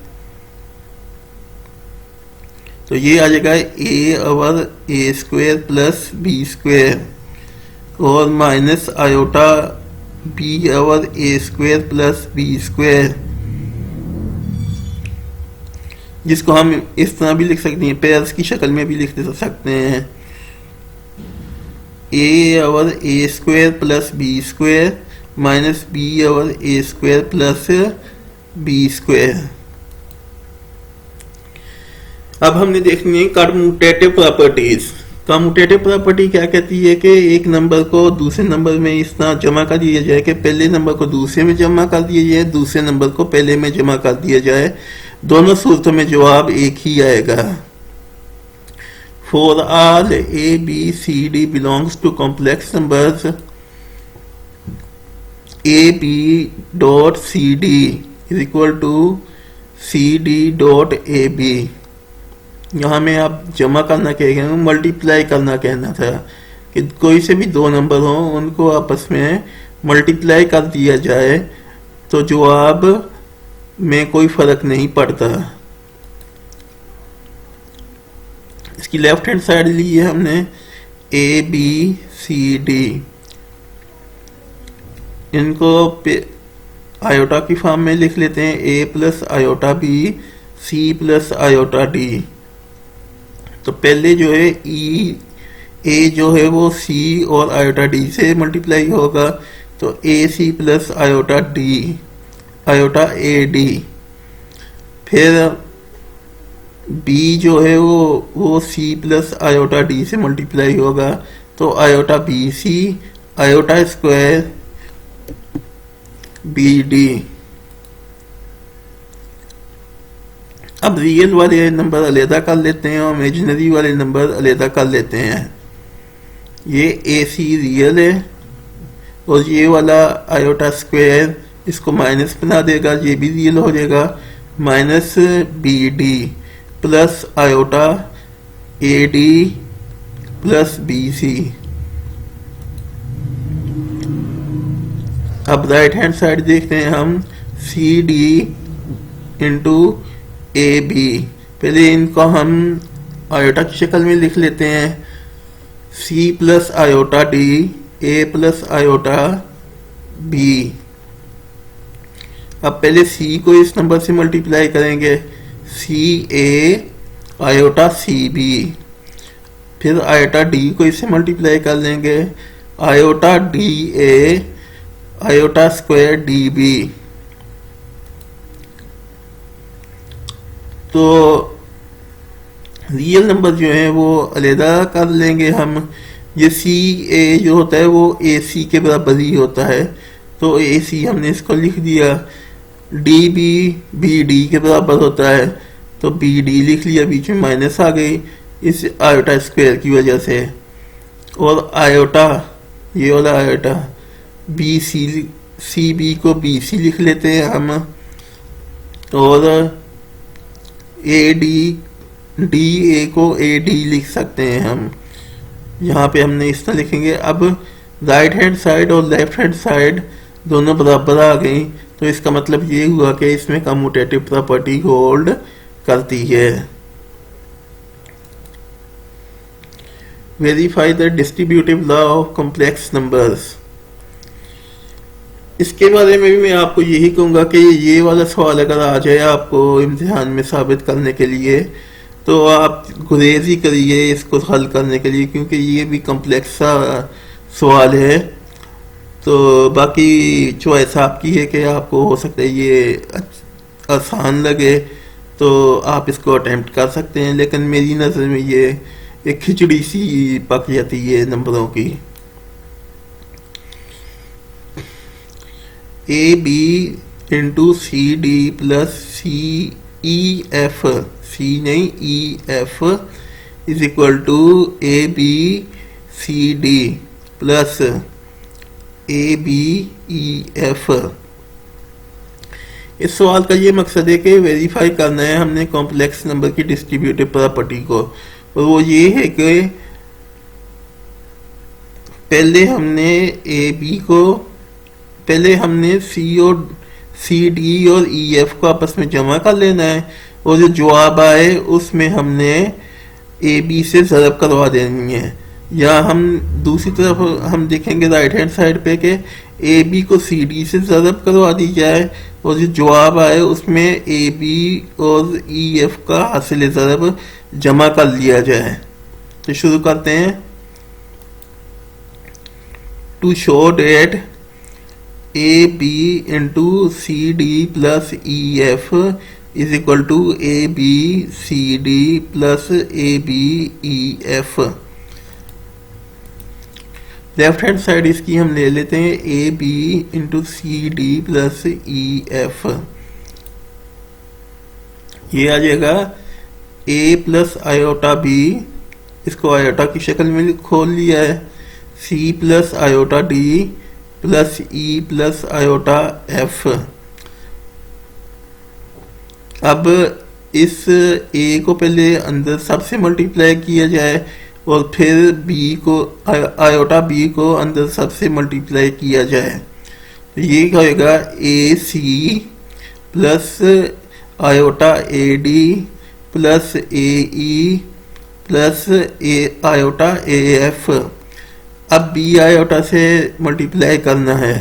Speaker 1: तो ये आ जाएगा ए और A square plus B square, और माइनस आयोटा बी और A square plus B square, जिसको हम इस तरह भी लिख सकते हैं, पेयर्स की शक्ल में भी लिख सकते हैं। ए और A square plus B square minus B और A square plus B square. अब हमने देखनी है कम्यूटेटिव प्रॉपर्टीज। कम्यूटेटिव प्रॉपर्टी क्या कहती है कि एक नंबर को दूसरे नंबर में इस तरह जमा कर दिया जाए कि पहले नंबर को दूसरे में जमा कर दिया जाए, दूसरे नंबर को पहले में जमा कर दिया जाए। दोनों सूरतों में जवाब एक ही आएगा। For all a, b, c, d belongs to complex numbers, a, b dot c, d is equal to c, d dot a, b। यहाँ में आप जमा करना कहेंगे, मल्टीप्लाई करना कहना था कि कोई से भी दो नंबर हो उनको आपस में मल्टीप्लाई कर दिया जाए तो जवाब में कोई फर्क नहीं पड़ता। इसकी लेफ्ट हैंड साइड ली है हमने ए बी सी डी, इनको आयोटा की फॉर्म में लिख लेते हैं A plus iota B C plus iota D. तो पहले जो है ई ए जो है वो सी और आयोटा डी से मल्टीप्लाई होगा, तो A C plus iota D iota A D. फिर बी जो है वो सी प्लस आयोटा डी से मल्टीप्लाई होगा, तो iota B C iota square B D. अब रियल वाले नंबर अलहदा कर लेते हैं और इमेजिनरी वाले नंबर अलहदा कर लेते हैं। ये ए सी रियल है और ये वाला आयोटा स्क्वायर इसको माइनस बना देगा, ये भी रियल हो जाएगा, minus B d plus iota A D plus B c. अब राइट हैंड साइड देखते हैं हम c d into a b. पहले इनको हम आयोटा की शक्ल में लिख लेते हैं, C plus iota D A plus iota B. अब पहले सी को इस नंबर से मल्टीप्लाई करेंगे, C A iota C B. फिर आयोटा डी को इससे मल्टीप्लाई कर लेंगे, iota D A iota square D B. तो रियल नंबर जो है वो अलहदा कर लेंगे हम। ये सी ए जो होता है वो ए सी के बराबर ही होता है, तो ए सी हमने इसको लिख दिया। डी बी बी डी के बराबर होता है, तो बी डी लिख लिया, बीच में माइनस आ गई इस आयोटा स्क्वायर की वजह से। और आयोटा ये वाला आयोटा बी सी बी को बी सी लिख लेते हैं हम, और ए डी ए को ए डी लिख सकते हैं हम। यहाँ पे हमने इस तरह लिखेंगे। अब राइट हैंड साइड और लेफ्ट हैंड साइड दोनों बराबर आ गई, तो इसका मतलब ये हुआ कि इसमें कम्यूटेटिव प्रॉपर्टी होल्ड करती है। Verify the distributive law of complex numbers. इसके बारे में भी मैं आपको यही कहूँगा कि ये वाला सवाल अगर आ जाए आपको इम्तिहान में साबित करने के लिए, तो आप गुरेज ही करिए इसको हल करने के लिए, क्योंकि ये भी कम्प्लेक्स सा सवाल है। तो बाकी चॉइस आपकी है कि आपको हो सकता है ये आसान लगे तो आप इसको अटेम्प्ट कर सकते हैं, लेकिन मेरी नज़र में ये एक खिचड़ी सी पक जाती है नंबरों की। A B into C D plus C E F, C नहीं E F is equal to A B C D plus A B E F. इस सवाल का ये मकसद है कि वेरीफाई करना है हमने कॉम्प्लेक्स नंबर की डिस्ट्रीब्यूटिव प्रॉपर्टी को, और वो ये है कि पहले हमने सी डी और ई एफ को आपस में जमा कर लेना है, और जो जवाब आए उसमें हमने ए बी से ज़रब करवा देनी है। या हम दूसरी तरफ हम देखेंगे राइट हैंड साइड पे कि ए बी को सी डी से ज़रब करवा दी जाए, और जो जवाब आए उसमें ए बी और ई एफ का हासिल ज़रब जमा कर लिया जाए। तो शुरू करते हैं। To show that A B into C D plus E F is equal to A B C D plus A B E f. Left hand side इसकी हम ले लेते हैं A B into C D plus E f. ये आ जाएगा ए plus iota b, इसको iota की शक्ल में खोल लिया है, c plus iota D plus ई प्लस आयोटा एफ। अब इस ए को पहले अंदर सबसे मल्टीप्लाई किया जाए और फिर बी को आयोटा बी को अंदर सबसे मल्टीप्लाई किया जाए, तो ये क्या होगा A C plus iota A D plus A E plus A iota A F. अब बी आयोटा से मल्टीप्लाई करना है,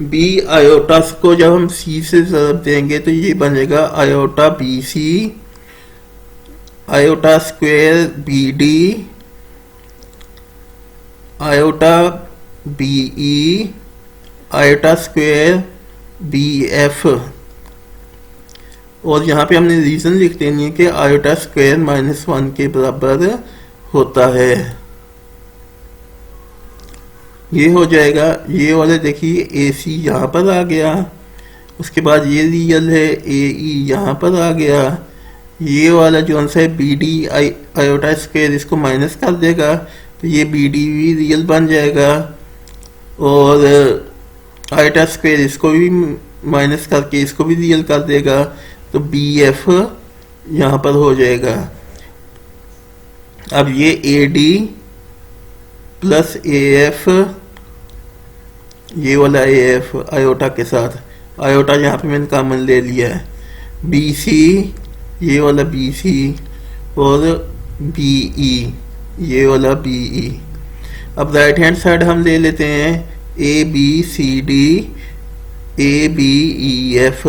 Speaker 1: बी आयोटा को जब हम सी से ज़रब देंगे तो ये बनेगा iota B C, iota square B d, iota B E, iota square B F. और यहाँ पे हमने रीजन लिख देनी है कि आयोटा स्क्वायर -1 के बराबर होता है। ये हो जाएगा, ये वाले देखिए ए सी यहाँ पर आ गया, उसके बाद ये रियल है ए ई यहाँ पर आ गया, ये वाला जो सा है बी डी आयोटा स्क्वायर इसको माइनस कर देगा तो ये बी डी भी रियल बन जाएगा, और आयोटा स्क्वायर इसको भी माइनस करके इसको भी रियल कर देगा तो बी एफ यहाँ पर हो जाएगा। अब ये A D plus A F, ये वाला ए एफ आयोटा के साथ, आयोटा यहाँ पे मैंने कॉमन ले लिया है, बी सी, ये वाला बी सी, और बी ई, ये वाला बी ई। अब राइट हैंड साइड हम ले लेते हैं A B C D, A B E F,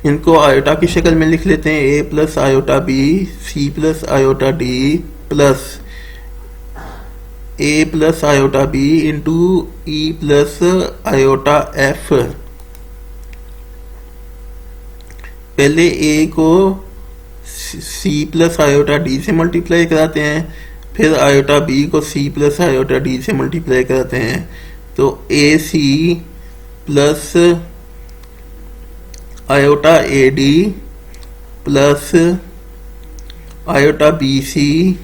Speaker 1: इनको आयोटा की शक्ल में लिख लेते हैं, A plus iota B, C plus iota D, plus A plus iota B into E plus iota F. पहले ए को सी प्लस आयोटा डी से मल्टीप्लाई कराते हैं, फिर आयोटा बी को सी प्लस आयोटा डी से मल्टीप्लाई कराते हैं, तो A C plus iota A D plus iota B C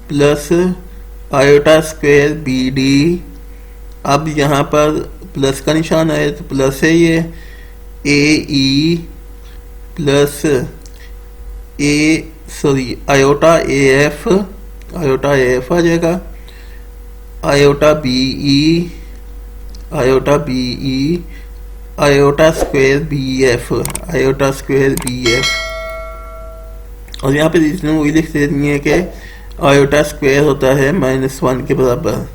Speaker 1: plus iota square B D. अब यहाँ पर प्लस का निशान है तो प्लस है ये A E plus iota A F, iota A F आ जाएगा, iota B E, iota B E, iota square B F, iota square B F. और यहाँ पे रीजन वही लिख देनी है कि आयोटा स्क्वायर होता है -1 के बराबर।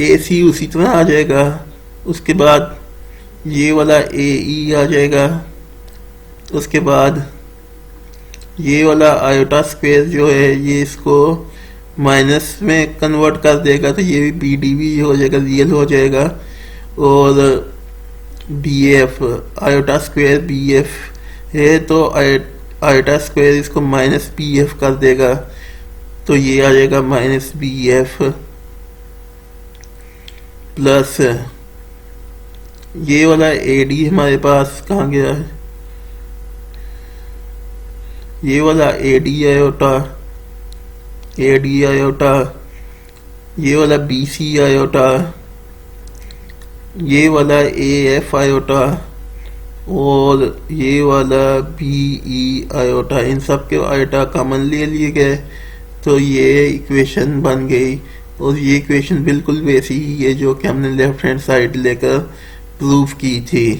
Speaker 1: ए सी उसी तरह आ जाएगा, उसके बाद ये वाला ए ई आ जाएगा, उसके बाद ये वाला आयोटा स्क्वायर जो है ये इसको माइनस में कन्वर्ट कर देगा तो ये भी बी डी भी हो जाएगा, रियल हो जाएगा, और b F iota square B f है तो आयोटा स्क्वायर इसको माइनस बी एफ कर देगा तो ये आ जाएगा माइनस बी एफ, प्लस ये वाला ए डी हमारे पास कहाँ गया है, ये वाला A D iota, A D iota, ये वाला बी सी आयोटा, ये वाला ए एफ आयोटा, और ये वाला बी ई आयोटा, इन सब के आयोटा कॉमन ले लिए गए तो ये इक्वेशन बन गई। और ये इक्वेशन बिल्कुल वैसी ही है जो कि हमने लेफ्ट हैंड साइड लेकर प्रूफ की थी।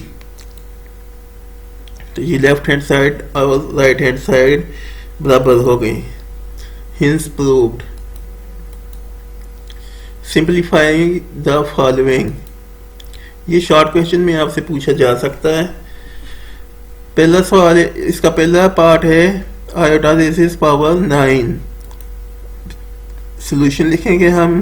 Speaker 1: तो ये लेफ्ट हैंड साइड और राइट हैंड साइड बराबर हो गई। Hints proved. Simplifying the following, ये शॉर्ट क्वेश्चन में आपसे पूछा जा सकता है। पहला सवाल है, इसका पहला पार्ट है आयोटा रेज़ पावर 9। सॉल्यूशन लिखेंगे हम,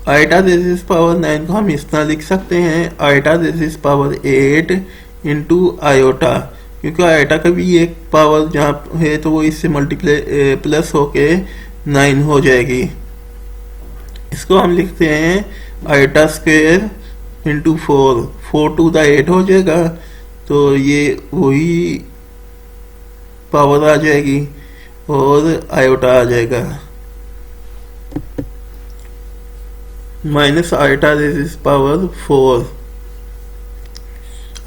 Speaker 1: आयोटा रेज़ पावर 9 को हम इस तरह लिख सकते हैं, iota rays power 8 into iota, क्योंकि आयोटा का भी एक पावर जहाँ है तो वो इससे मल्टीप्लाई प्लस होके 9 हो जाएगी। इसको हम लिखते हैं iota square into 4, 4 to the 8 हो जाएगा तो ये वही पावर आ जाएगी और आयोटा आ जाएगा, minus iota rays power 4।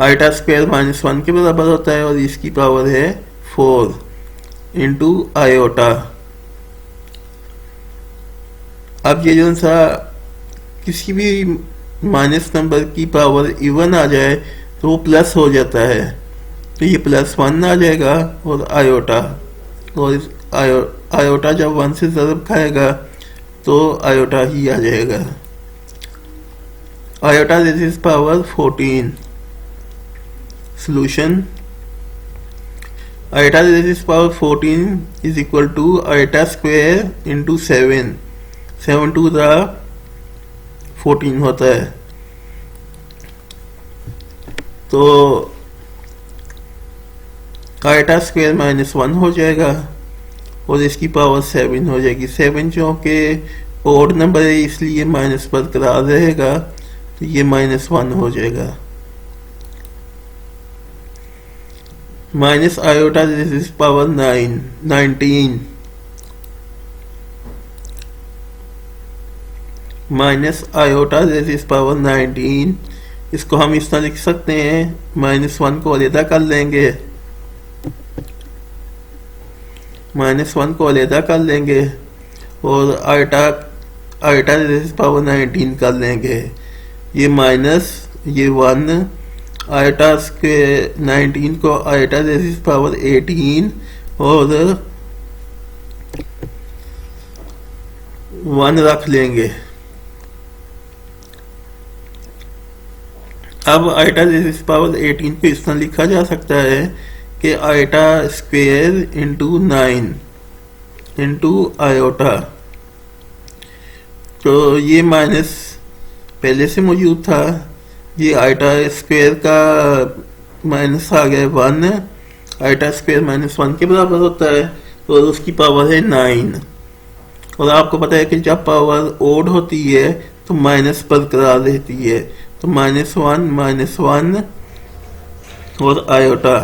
Speaker 1: Iota square -1 के बराबर होता है और इसकी पावर है 4 इंटू आयोटा। अब ये जो सा किसी भी माइनस नंबर की पावर इवन आ जाए तो वो प्लस हो जाता है, तो ये +1 आ जाएगा और आयोटा, और आयोटा जब 1 से ज़रब खाएगा तो आयोटा ही आ जाएगा। Iota raises power 14। Solution iota raises power 14 is equal to iota square into 7। 7 to the 14 होता है, तो आयोटा स्क्वायर -1 हो जाएगा और इसकी पावर 7 हो जाएगी। 7 जो कि ओड नंबर है इसलिए माइनस बरकरार रहेगा, तो ये -1 हो जाएगा। Minus iota raises power 19 minus iota raises power 19, इसको हम इस तरह लिख सकते हैं, -1 को अलहदा कर लेंगे, -1 को अलहदा कर लेंगे और आयोटा रेज़िज़ पावर 19 कर लेंगे। ये माइनस ये 1, आयोटा के 19 को आयोटा रेज़िज़ पावर 18 और 1 रख लेंगे। अब आयोटा रेज़िज़ पावर 18 को इस तरह लिखा जा सकता है कि iota square into 9 into iota, तो ये माइनस पहले से मौजूद था, ये आयोटा स्क्वायर का माइनस आ गया 1, आयोटा स्क्वायर -1 के बराबर होता है और उसकी पावर है 9। और आपको पता है कि जब पावर ओड होती है तो माइनस बरकरार रहती है, तो -1 और आयोटा,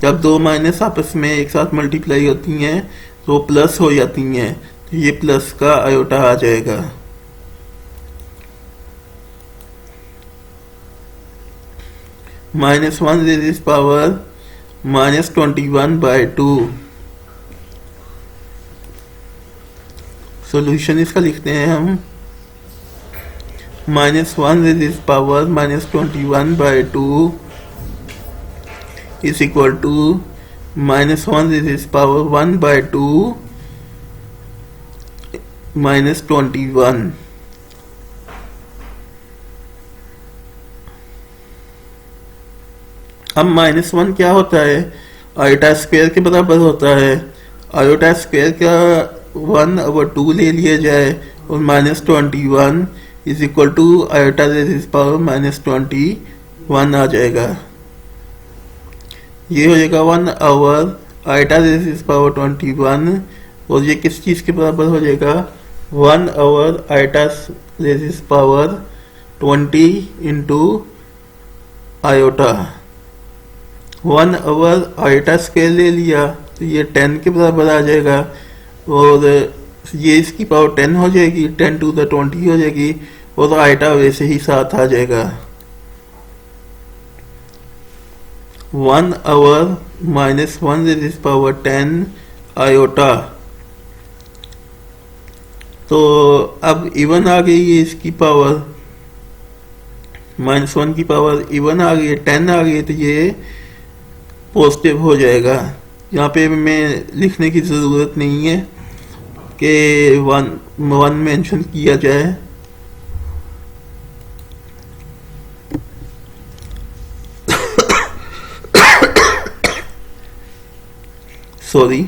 Speaker 1: जब दो माइनस आपस में एक साथ मल्टीप्लाई होती हैं तो प्लस हो जाती हैं, तो ये प्लस का आयोटा आ जाएगा। -1 रेज़िज़ पावर -21/2। सॉल्यूशन इसका लिखते हैं हम, -1 raises power -21/2 is equal to -1 raises power 1/2 -21। अब -1 क्या होता है, आयोटा स्क्वायर के बराबर होता है। आयोटा स्क्वायर का 1/2 ले लिया जाए और -21 is equal to iota raises power -21 आ जाएगा। ये हो जाएगा 1 आयोटा रेज़िज़ पावर 21 और ये किस चीज़ के बराबर हो जाएगा, 1 iota raises power 20 into iota. 1 iota square ले लिया तो ये 10 के बराबर आ जाएगा और ये इसकी पावर 10 हो जाएगी, 10 टू द 20 हो जाएगी और आयोटा वैसे ही साथ आ जाएगा। 1 -1 रेज़िज़ पावर 10 आयोटा, तो अब इवन आ गई है इसकी पावर, -1 की पावर इवन आ गई है, 10 आ गई, तो ये पॉजिटिव हो जाएगा। यहाँ पे मैं लिखने की ज़रूरत नहीं है कि 1 मेंशन किया जाए। Sorry,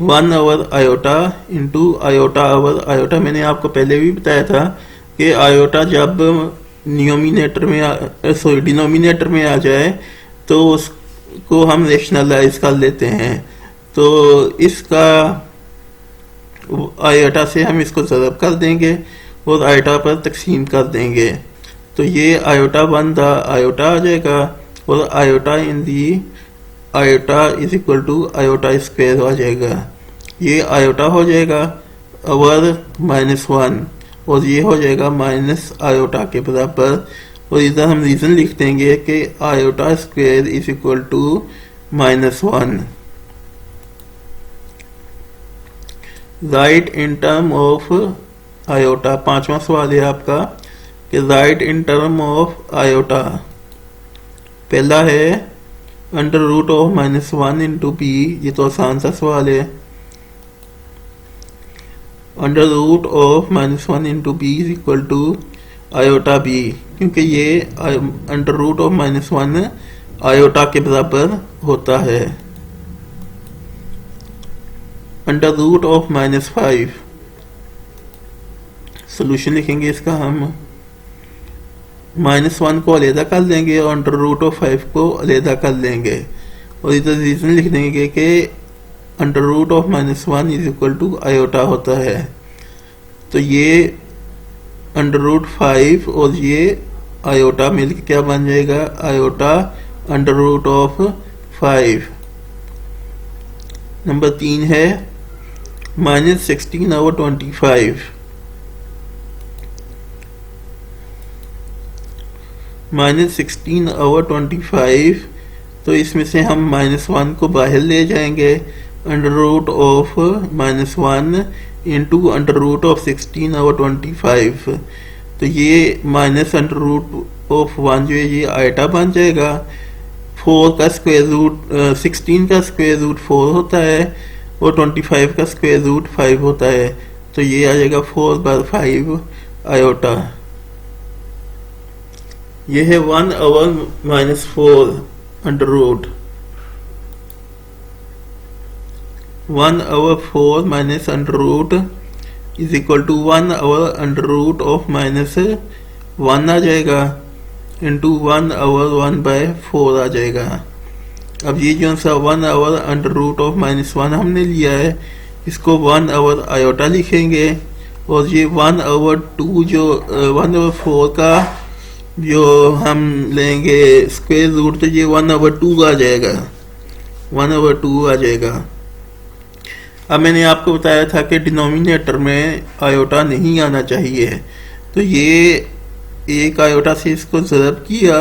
Speaker 1: 1 iota into iota iota मैंने आपको पहले भी बताया था कि आयोटा जब डिनोमिनेटर में आ जाए तो उसको हम रेशनलाइज कर लेते हैं, तो इसका आयोटा से हम इसको ज़रब कर देंगे और आयोटा पर तकसीम कर देंगे, तो ये आयोटा 1 आयोटा आ जाएगा और iota in the iota is equal to iota square आ जाएगा। ये आयोटा हो जाएगा ओवर -1 और ये हो जाएगा माइनस आयोटा के बराबर, और इधर हम रीज़न लिख देंगे कि iota square is equal to -1। Right in term of iota, 5वां सवाल है आपका कि right in term of iota. पहला है under root of -1 into P, ये तो आसान सा सवाल है। Under root of -1 into P is equal to iota B, क्योंकि ये अंडर रूट ऑफ -1 आयोटा के बराबर होता है। अंडर रूट ऑफ -5, सोल्यूशन लिखेंगे इसका हम। -1 को अलहदा कर लेंगे और अंडर रूट ऑफ 5 को अलहदा कर लेंगे, और इधर रीजन लिख देंगे कि under root of -1 is equal to iota होता है। तो ये अंडर रूट 5 और ये आयोटा मिलकर क्या बन जाएगा, iota under root of 5। Number 3 है -16/25। -16/25, तो इसमें से हम -1 को बाहर ले जाएंगे। Under root of -1 into under root of 16/25, तो ये माइनस अंडर रूट ऑफ 1 जो है ये आयटा बन जाएगा। 4 का स्क्वायर रूट 16 का स्क्वायर रूट 4 होता है और 25 का स्क्वायर रूट 5 होता है, तो ये आ जाएगा 4/5 आयोटा। ये है 1/4 under root 1/4 under root is equal to under root of -1 आ जाएगा इंटू 1/1/4 आ जाएगा। अब ये जो सा 1/अंडर रूट ऑफ -1 हमने लिया है, इसको 1/ आयोटा लिखेंगे, और ये 1/2 जो 1/4 का जो हम लेंगे स्क्वायर रूट, तो ये 1/2 आ जाएगा, 1/2 आ जाएगा। अब मैंने आपको बताया था कि डिनोमिनेटर में आयोटा नहीं आना चाहिए, तो ये एक आयोटा से इसको ज़रब किया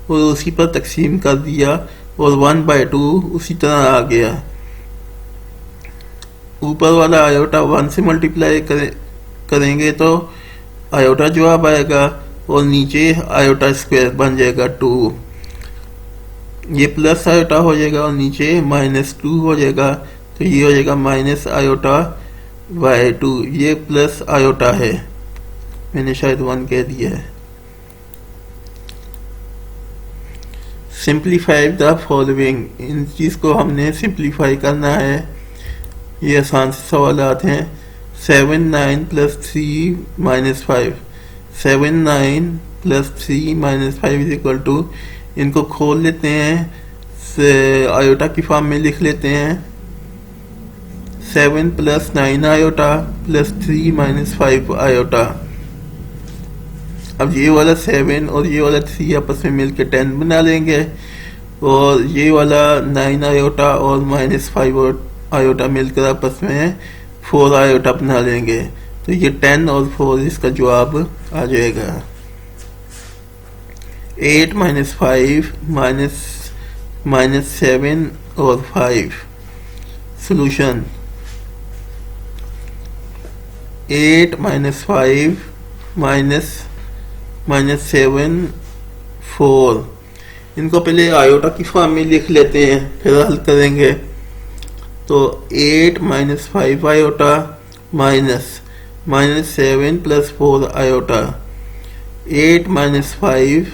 Speaker 1: और उसी पर तकसीम कर दिया और 1/2 उसी तरह आ गया। ऊपर वाला आयोटा 1 से मल्टीप्लाई करेंगे तो आयोटा जवाब आएगा, और नीचे आयोटा स्क्वायर बन जाएगा 2। ये प्लस आयोटा हो जाएगा और नीचे -2 हो जाएगा, तो ये हो जाएगा -आयोटा/2। ये प्लस आयोटा है, मैंने शायद 1 कह दिया है। सिंप्लीफाई द फॉलोइंग, इन चीज़ को हमने सिंप्लीफाई करना है। ये आसान से सवाल हैं। 7 9 + 3 - 5, 7 9 + 3 - 5 इज इक्वल टू, इनको खोल लेते हैं, आयोटा की फॉर्म में लिख लेते हैं। 7 + 9 आयोटा + 3 - 5 आयोटा। अब ये वाला 7 और ये वाला 3 आपस में मिलकर 10 बना लेंगे, और ये वाला 9 आयोटा और -5 आयोटा मिलकर आपस में 4 आयोटा बना लेंगे, तो ये 10 और 4 इसका जवाब आ जाएगा। 8 - 5 -7 और 5। सॉल्यूशन 8 - 5 -7 4। इनको पहले आयोटा की फॉर्म में लिख लेते हैं, फिर हल करेंगे। तो 8 - 5 आयोटा -7 + 4 आयोटा। 8 - 5,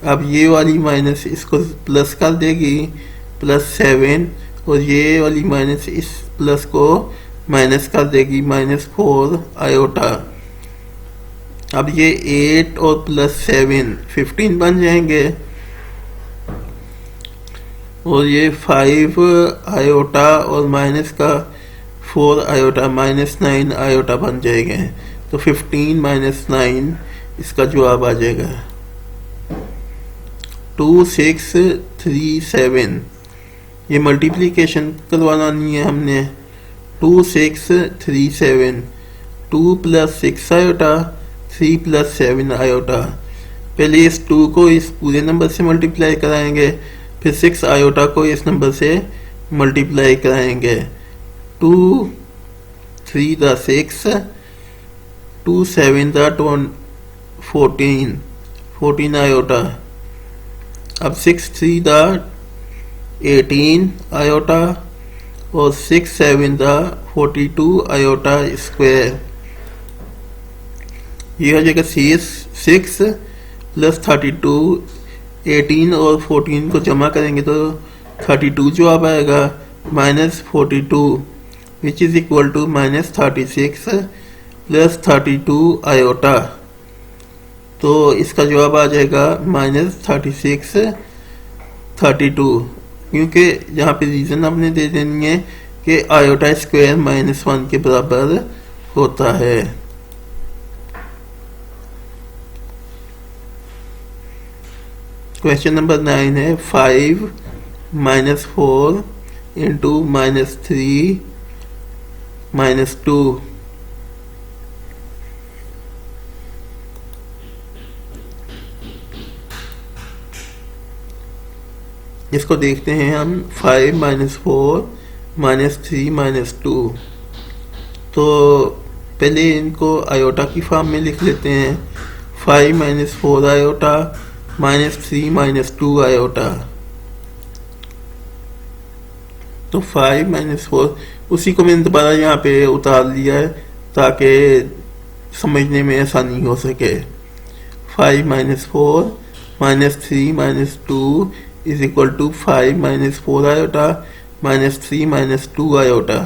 Speaker 1: अब ये वाली माइनस इसको प्लस कर देगी, +7, और ये वाली माइनस इस प्लस को माइनस कर देगी, -4 आयोटा। अब ये 8 और +7 15 बन जाएंगे, और ये 5 आयोटा और माइनस का 4 आयोटा -9 आयोटा बन जाएंगे। तो 15 - 9 इसका जवाब आ जाएगा। 2 6 3 7, ये मल्टीप्लिकेशन करवाना नहीं है हमने। 2 6 3 7, 2 + 6 आयोटा 3 + 7 आयोटा। पहले इस 2 को इस पूरे नंबर से मल्टीप्लाई कराएंगे, फिर 6 आयोटा को इस नंबर से मल्टीप्लाई कराएंगे। 2 3 दा 6, 2 7 दा 14 आयोटा। अब 6 3 दा 18 आयोटा और 6 7 42 आयोटा स्क्वायर। ये हो जाएगा 6 प्लस 32, 18 और 14 को जमा करेंगे तो 32 जो अब आएगा minus 42 which is equal to minus 36 plus 32 iota. तो इसका जवाब आ जाएगा माइनस 36 32, क्योंकि यहाँ पे रीजन आपने दे देनी है कि आयोटा स्क्वायर -1 के बराबर होता है। क्वेश्चन नंबर 9 है 5 - 4 इंटू -3 -2। इसको देखते हैं हम 5 - 4 -3 -2। तो पहले इनको आयोटा की फॉर्म में लिख लेते हैं। 5 - 4 आयोटा -3 -2 आयोटा। तो 5 - 4 उसी को मैंने दोबारा यहाँ पे उतार लिया है ताकि समझने में आसानी हो सके। 5 - 4 -3 -2 is equal to 5 - 4 iota -3 -2 iota.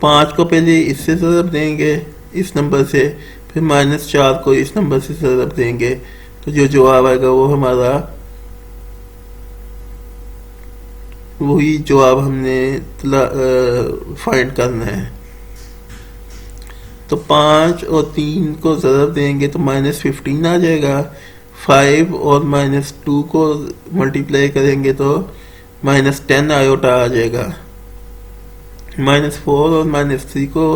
Speaker 1: 5 को पहले इससे ज़रब देंगे इस नंबर से, फिर -4 को इस नंबर से ज़रब देंगे, तो जो जवाब आएगा वो हमारा वही जवाब हमने फाइंड करना है। तो 5 और 3 को ज़रब देंगे तो -15 आ जाएगा। 5 और -2 को मल्टीप्लाई करेंगे तो -10 आयोटा आ जाएगा। -4 और -3 को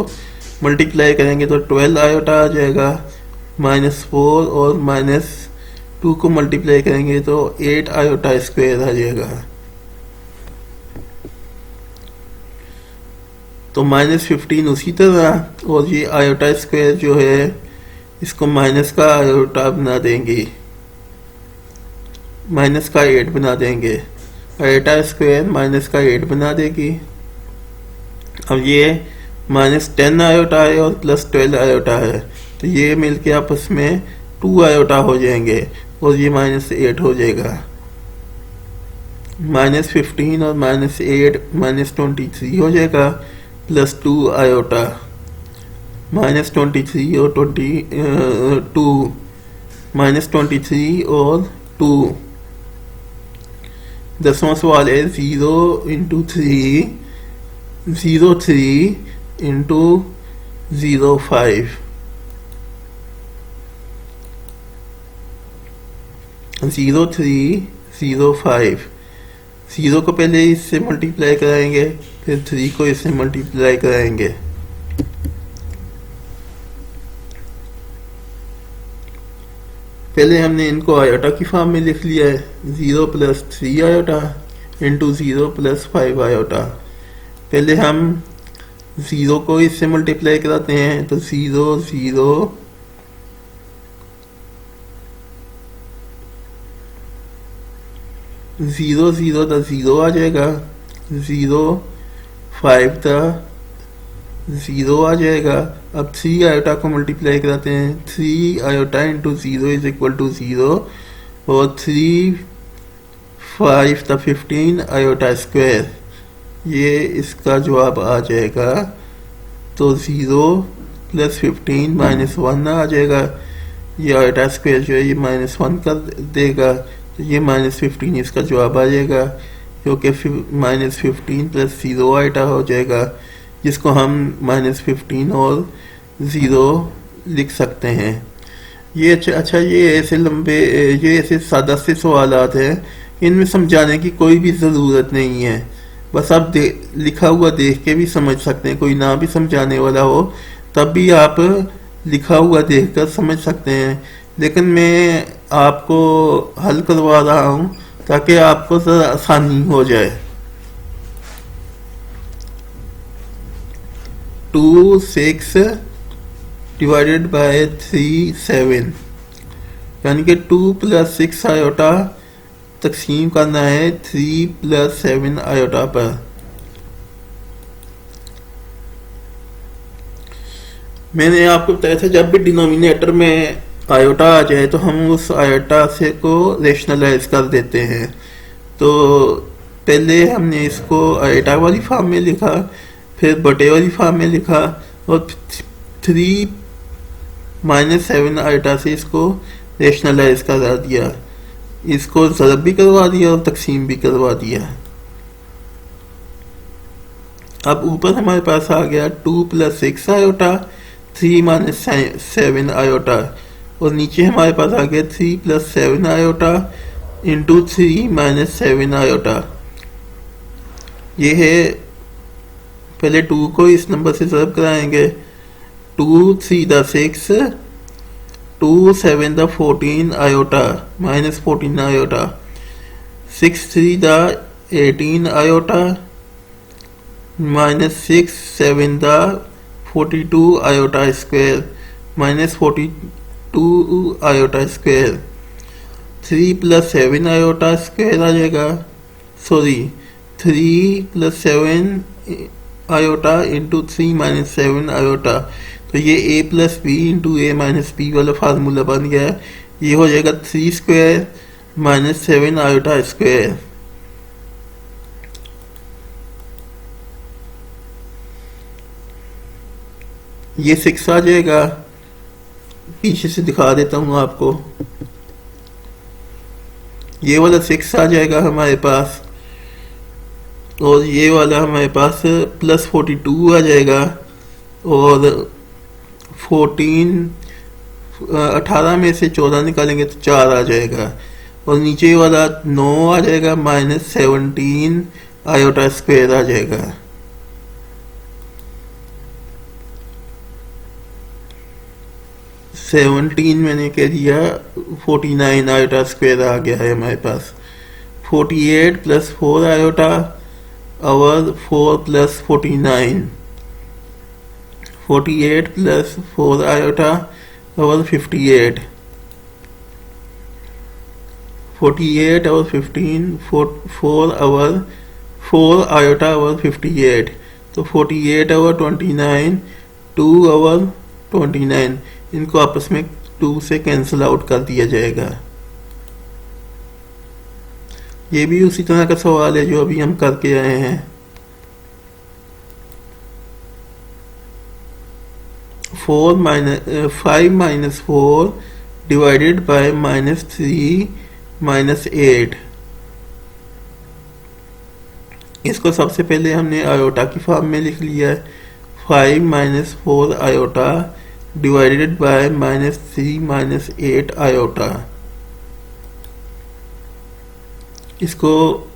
Speaker 1: मल्टीप्लाई करेंगे तो 12 आयोटा आ जाएगा। -4 और -2 को मल्टीप्लाई करेंगे तो 8 आयोटा स्क्वायर आ जाएगा। तो -15 उसी तरह, और ये आयोटा स्क्वायर जो है इसको माइनस का आयोटा बना देंगे, माइनस का 8 बना देंगे। आयोटा स्क्वायर माइनस का 8 बना देगी। अब ये -10 आयोटा है और +12 आयोटा है, तो ये मिलके आपस में 2 आयोटा हो जाएंगे और ये -8 हो जाएगा। -15 और -8 -23 हो जाएगा, +2 आयोटा। -23 और 2 -23 और 2। 10वां सवाल है 0 × 3 03 × 05। 03 05। 0 को पहले इससे मल्टीप्लाई कराएंगे, फिर 3 को इससे मल्टीप्लाई कराएंगे। पहले हमने इनको आयोटा की फॉर्म में लिख लिया है। 0 + 3 आयोटा इंटू 0 + 5 आयोटा। पहले हम 0 को इससे मल्टीप्लाई कराते हैं तो 0 0 0 0 का 0 आ जाएगा, 0 5 का 0 आ जाएगा। अब 3 आयोटा को मल्टीप्लाई कराते हैं, 3 iota into 0 is equal to 0 और 3 5 का 15 आयोटा स्क्वायर, ये इसका जवाब आ जाएगा। तो 0 + 15 -1 आ जाएगा। ये आयोटा स्क्वायर जो है ये -1 कर देगा, तो ये -15 इसका जवाब आ जाएगा, क्योंकि -15 + 0 आयोटा हो जाएगा, जिसको हम -15 और 0 लिख सकते हैं। ये अच्छा ये ऐसे लंबे, ये ऐसे सादा से सवालात हैं, इनमें समझाने की कोई भी ज़रूरत नहीं है। बस आप लिखा हुआ देख के भी समझ सकते हैं। कोई ना भी समझाने वाला हो तब भी आप लिखा हुआ देखकर समझ सकते हैं, लेकिन मैं आपको हल करवा रहा हूँ ताकि आपको ज़रा आसानी हो जाए। 2 6 डिवाइडेड बाय 3 7, यानी कि 2 + 6 आयोटा तकसीम करना है 3 प्लस 7 आयोटा पर। मैंने आपको बताया था जब भी डिनोमिनेटर में आयोटा आ जाए तो हम उस आयोटा से को रेशनलाइज कर देते हैं। तो पहले हमने इसको आयोटा वाली फॉर्म में लिखा, फिर बटे वाली फॉर्म में लिखा, और 3 माइनस 7 आयोटा से इसको रेशनलाइज करा दिया, इसको ज़रब भी करवा दिया और तकसीम भी करवा दिया। अब ऊपर हमारे पास आ गया 2 प्लस 6 आयोटा 3 माइनस 7 आयोटा, और नीचे हमारे पास आ गया 3 plus 7 iota into 3 minus 7 iota. ये है, पहले 2 को इस नंबर से ज़रब कराएंगे, 2 3 द 6, 2 7 द 14 आयोटा माइनस 14 आयोटा, 6 3 द 18 आयोटा माइनस 6 7 द 42 iota square minus 42 iota square, 3 plus 7 iota square आ जाएगा, sorry 3 plus 7 iota into 3 minus 7 iota. तो ये a plus B into A minus B वाला फार्मूला बन गया है। ये हो जाएगा 3 स्क्वायर माइनस 7 आयोटा स्क्वायर। ये 6 आ जाएगा, पीछे से दिखा देता हूँ आपको, ये वाला 6 आ जाएगा हमारे पास, और ये वाला हमारे पास प्लस 42 आ जाएगा, और 18 में से 14 निकालेंगे तो 4 आ जाएगा, और नीचे वाला 9 आ जाएगा माइनस 17 आयोटा स्क्वायर आ जाएगा। सेवनटीन मैंने कह दिया, 49 आयोटा स्क्वायर आ गया है हमारे पास। 48 प्लस 4 आयोटा और 4 प्लस 49, 48 प्लस 4 आयोटा और 58, 48 और 15 4 और 4 आयोटा और 58, तो 48 और 29 2 और 29, इनको आपस में 2 से कैंसिल आउट कर दिया जाएगा। ये भी उसी तरह का सवाल है जो अभी हम करके आए हैं। 5 minus 4 divided by minus 3 minus 8, इसको सबसे पहले हमने आयोटा की फॉर्म में लिख लिया है। 5 minus 4 iota divided by minus 3 minus 8 iota, इसको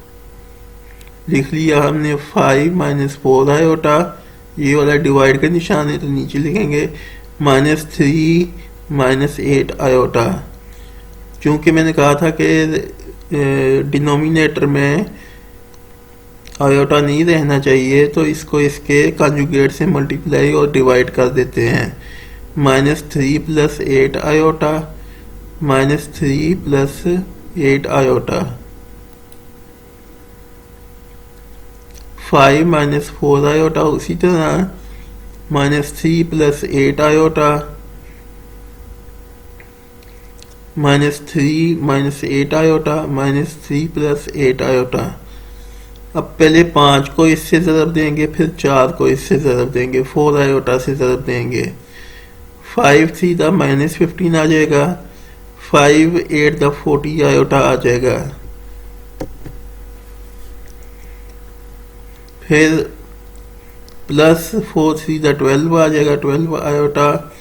Speaker 1: लिख लिया हमने 5 माइनस 4 आयोटा, ये वाला डिवाइड का निशान है तो नीचे लिखेंगे माइनस 3 माइनस 8 आयोटा। चूँकि मैंने कहा था कि डिनोमिनेटर में आयोटा नहीं रहना चाहिए तो इसको इसके कंजुगेट से मल्टीप्लाई और डिवाइड कर देते हैं। Minus 3 plus 8 iota minus 3 plus 8 iota, 5 minus 4 iota उसी तरह minus 3 plus 8 iota minus 3 minus 8 iota minus 3 plus 8 iota. अब पहले 5 को इससे ज़रब देंगे, फिर 4 को इससे ज़रब देंगे, 4 आयोटा से ज़रब देंगे। 5 3 द माइनस 15 आ जाएगा, 5 8 द 40 आयोटा आ जाएगा। फिर प्लस 4 3 द 12 आ जाएगा, 12 आयोटा,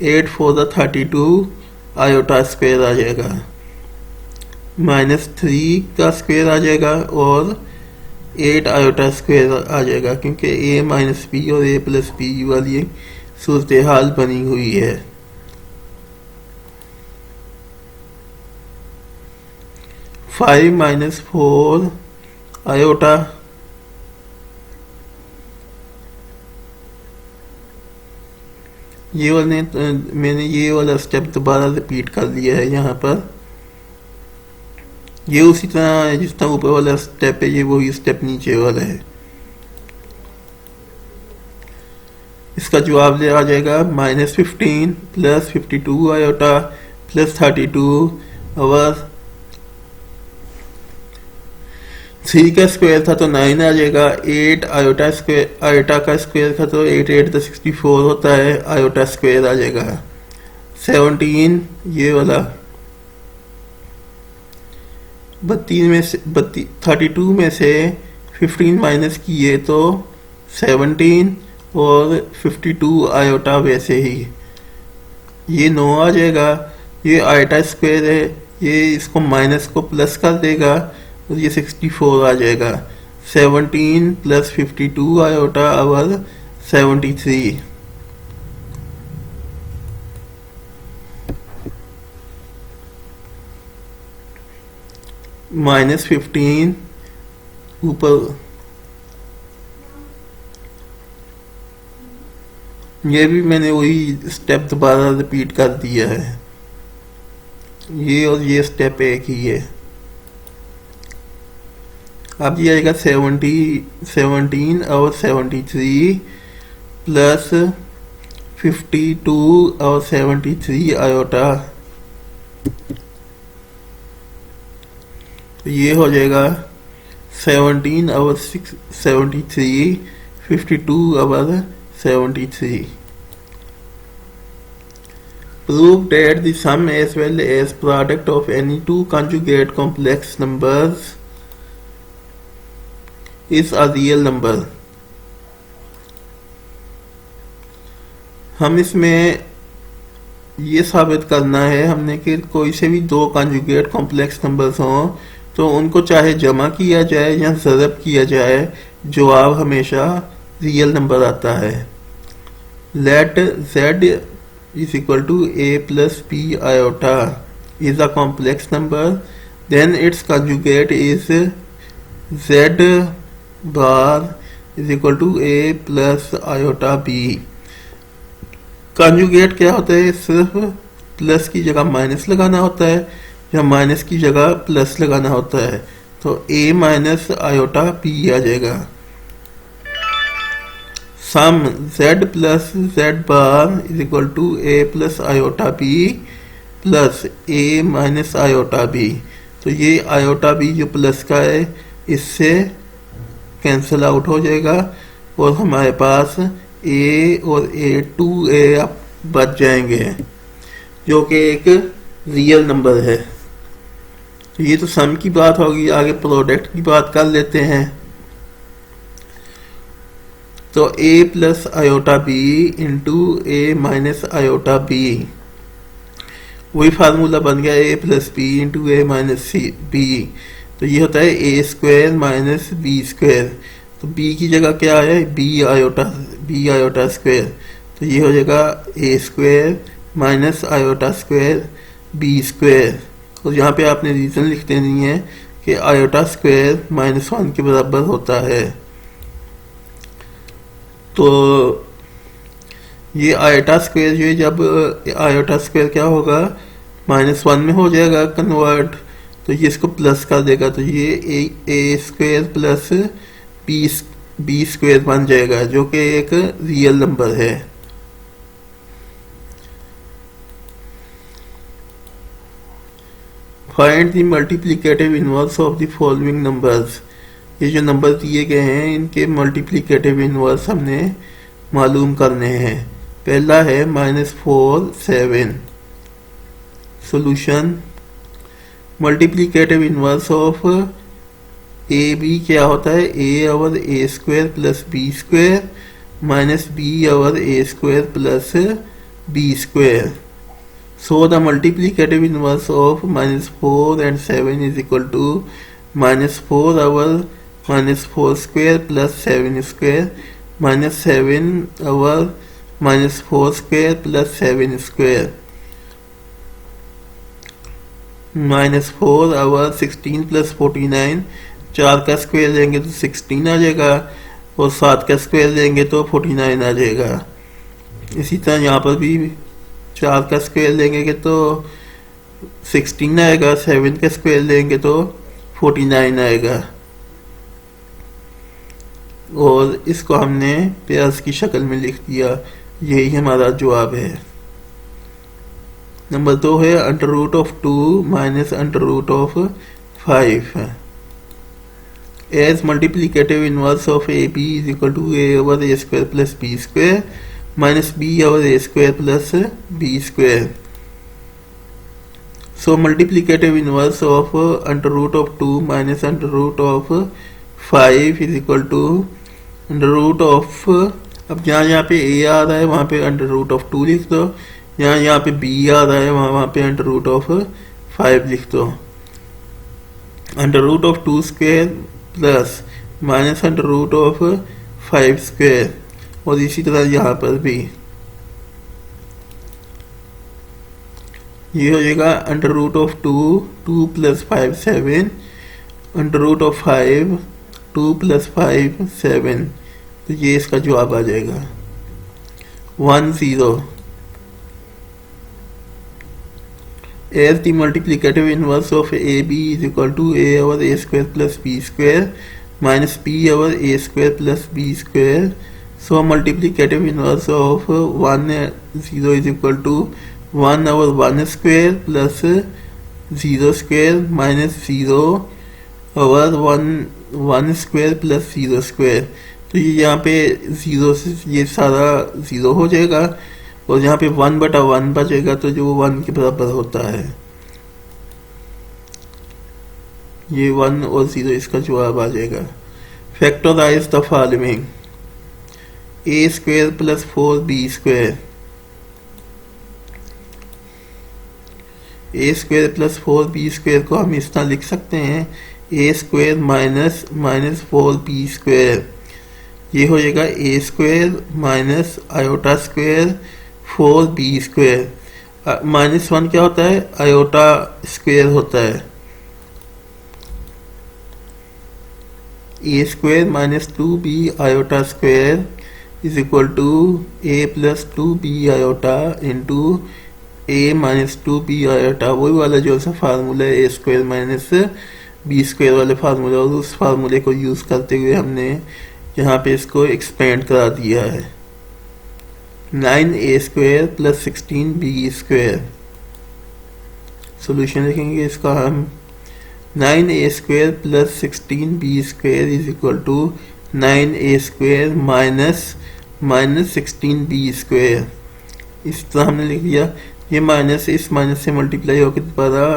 Speaker 1: 8 4 द 32 आयोटा स्क्वायर आ जाएगा, माइनस 3 का स्क्वायर आ जाएगा और 8 आयोटा स्क्वायर आ जाएगा, क्योंकि a माइनस बी और a प्लस बी वाली सूरत हाल बनी हुई है। फाइव माइनस 4 आयोटा ये वाले मैंने ये वाला स्टेप दोबारा रिपीट कर लिया है यहाँ पर। ये उसी तरह जिस तरह ऊपर वाला स्टेप है, ये वही स्टेप नीचे वाला है। इसका जवाब ले आ जाएगा -15 प्लस 52 आयोटा प्लस 32 और 3 का स्क्वायर था तो 9 आ जाएगा। 8 आयोटा स्क्वायर, आयोटा का स्क्वायर था तो 8 8 तो 64 होता है, आयोटा स्क्वायर आ जाएगा। 17 ये वाला 32 में से 15 माइनस किए तो 17 और 52 आयोटा वैसे ही ये 9 आ जाएगा। ये आयोटा स्क्वायर है, ये इसको माइनस को प्लस कर देगा और ये 64 आ जाएगा। 17 प्लस 52 आयोटा और 73। -15 ऊपर, ये भी मैंने वही स्टेप दोबारा रिपीट कर दिया है। ये और ये स्टेप एक ही है। अब ये आएगा 17 और 73 प्लस 52 और 73 आयोटा, तो ये हो जाएगा 17 और 73, 52 और 73। Prove that the sum as well as product of any two conjugate complex numbers is a real number। हम इसमें ये साबित करना है हमने कि कोई से भी दो कॉन्जुगेट कॉम्प्लेक्स नंबर्स हों तो उनको चाहे जमा किया जाए या ज़रब किया जाए, जवाब हमेशा रियल नंबर आता है। Let z is equal to a plus b iota is a complex number, then its conjugate is z bar is equal to a plus iota b। Conjugate क्या होता है? सिर्फ प्लस की जगह माइनस लगाना होता है या माइनस की जगह प्लस लगाना होता है, तो a माइनस आयोटा b आ जाएगा। Sum z plus z bar is equal to a plus iota b plus a minus iota b। तो ये आयोटा b जो प्लस का है इससे कैंसिल आउट हो जाएगा और हमारे पास a और a 2a बच जाएंगे जो कि एक रियल नंबर है। तो ये तो सम की बात होगी, आगे प्रोडक्ट की बात कर लेते हैं। तो a plus iota b into a minus iota b, वही फार्मूला बन गया a plus b into a minus b। तो ये होता है a square minus b square. तो b की जगह क्या है? b iota square. तो ये हो जाएगा a square minus iota square b square. और यहाँ पे आपने रीजन लिख देनी है कि आयोटा स्क्वायर -1 के बराबर होता है। तो ये आयोटा स्क्वायर जो है, जब आयोटा स्क्वायर क्या होगा -1 में हो जाएगा कन्वर्ट, तो ये इसको प्लस कर देगा, तो ये a square plus b square बन जाएगा जो कि एक रियल नंबर है। Find the multiplicative inverse of the following numbers. ये जो नंबर दिए गए हैं इनके मल्टीप्लिकेटिव इनवर्स हमने मालूम करने हैं। पहला है -4 7। Solution, multiplicative inverse of a b क्या होता है? a over a square plus b square minus b over a square plus b square. So the multiplicative inverse of -4 and 7 is equal to -4 over -4 square plus 7 square minus 7 over -4 square plus 7 square -4 over 16 plus 49। 4 का square लेंगे तो 16 आ जाएगा और 7 का square लेंगे तो 49 आ जाएगा। इसी तरह यहाँ पर भी 4 का स्क्वायर लेंगे तो 16 आएगा, 7 का स्क्वायर लेंगे तो 49 आएगा। और इसको हमने पेयर्स की शक्ल में लिख दिया, यही हमारा जवाब है। नंबर 2 है under root of 2 minus under root of 5 as multiplicative inverse of a B is equal to a over a square plus b square minus b over a square plus b square. So multiplicative inverse of under root of 2 minus under root of 5 is equal to under root of, अब जहाँ पे ए आ रहा है वहाँ पे under root of 2 लिख दो, यहाँ पे बी आ रहा है वहाँ पे अंडर रूट ऑफ 5 लिख दो। Under root of 2 square plus minus under root of 5 square, और इसी तरह यहाँ पर भी ये हो जाएगा under root of 2 plus 5 7, under root of 5 2 plus 5 7, तो ये इसका जवाब आ जाएगा 1 0। As the multiplicative inverse of AB is equal to A over A square plus B square minus B over A square plus B square, so multiplicative inverse of 1 0 is equal to 1 over 1 square plus 0 square minus 0 over 1 square plus 0 square। तो ये यहाँ पे 0 से ये सारा 0 हो जाएगा, और यहाँ पे 1/1 बचेगा, तो जो 1 के बराबर होता है, ये 1 और 0 इसका जवाब आ जाएगा। Factorise the following a square plus 4b square, a square plus 4b square को हम इस तरह लिख सकते हैं ए स्क्वायर माइनस 4b स्क्वायर, ये हो जाएगा A square minus iota square 4b square. -1 क्या होता है, आयोटा स्क्वायर होता है। A square minus 2b iota square is equal to A plus 2b iota into A minus 2b iota, वही वाला जो सा फार्मूला है A square minus B square वाले फार्मूला, और उस फार्मूले को यूज करते हुए हमने यहाँ पे इसको एक्सपेंड करा दिया है। 9a square plus 16b square, solution लिखेंगे इसका हम 9a square plus 16b square is equal to 9a square minus 16b square. इस तरह हमने लिख दिया, ये माइनस इस माइनस से मल्टीप्लाई होकर दोबारा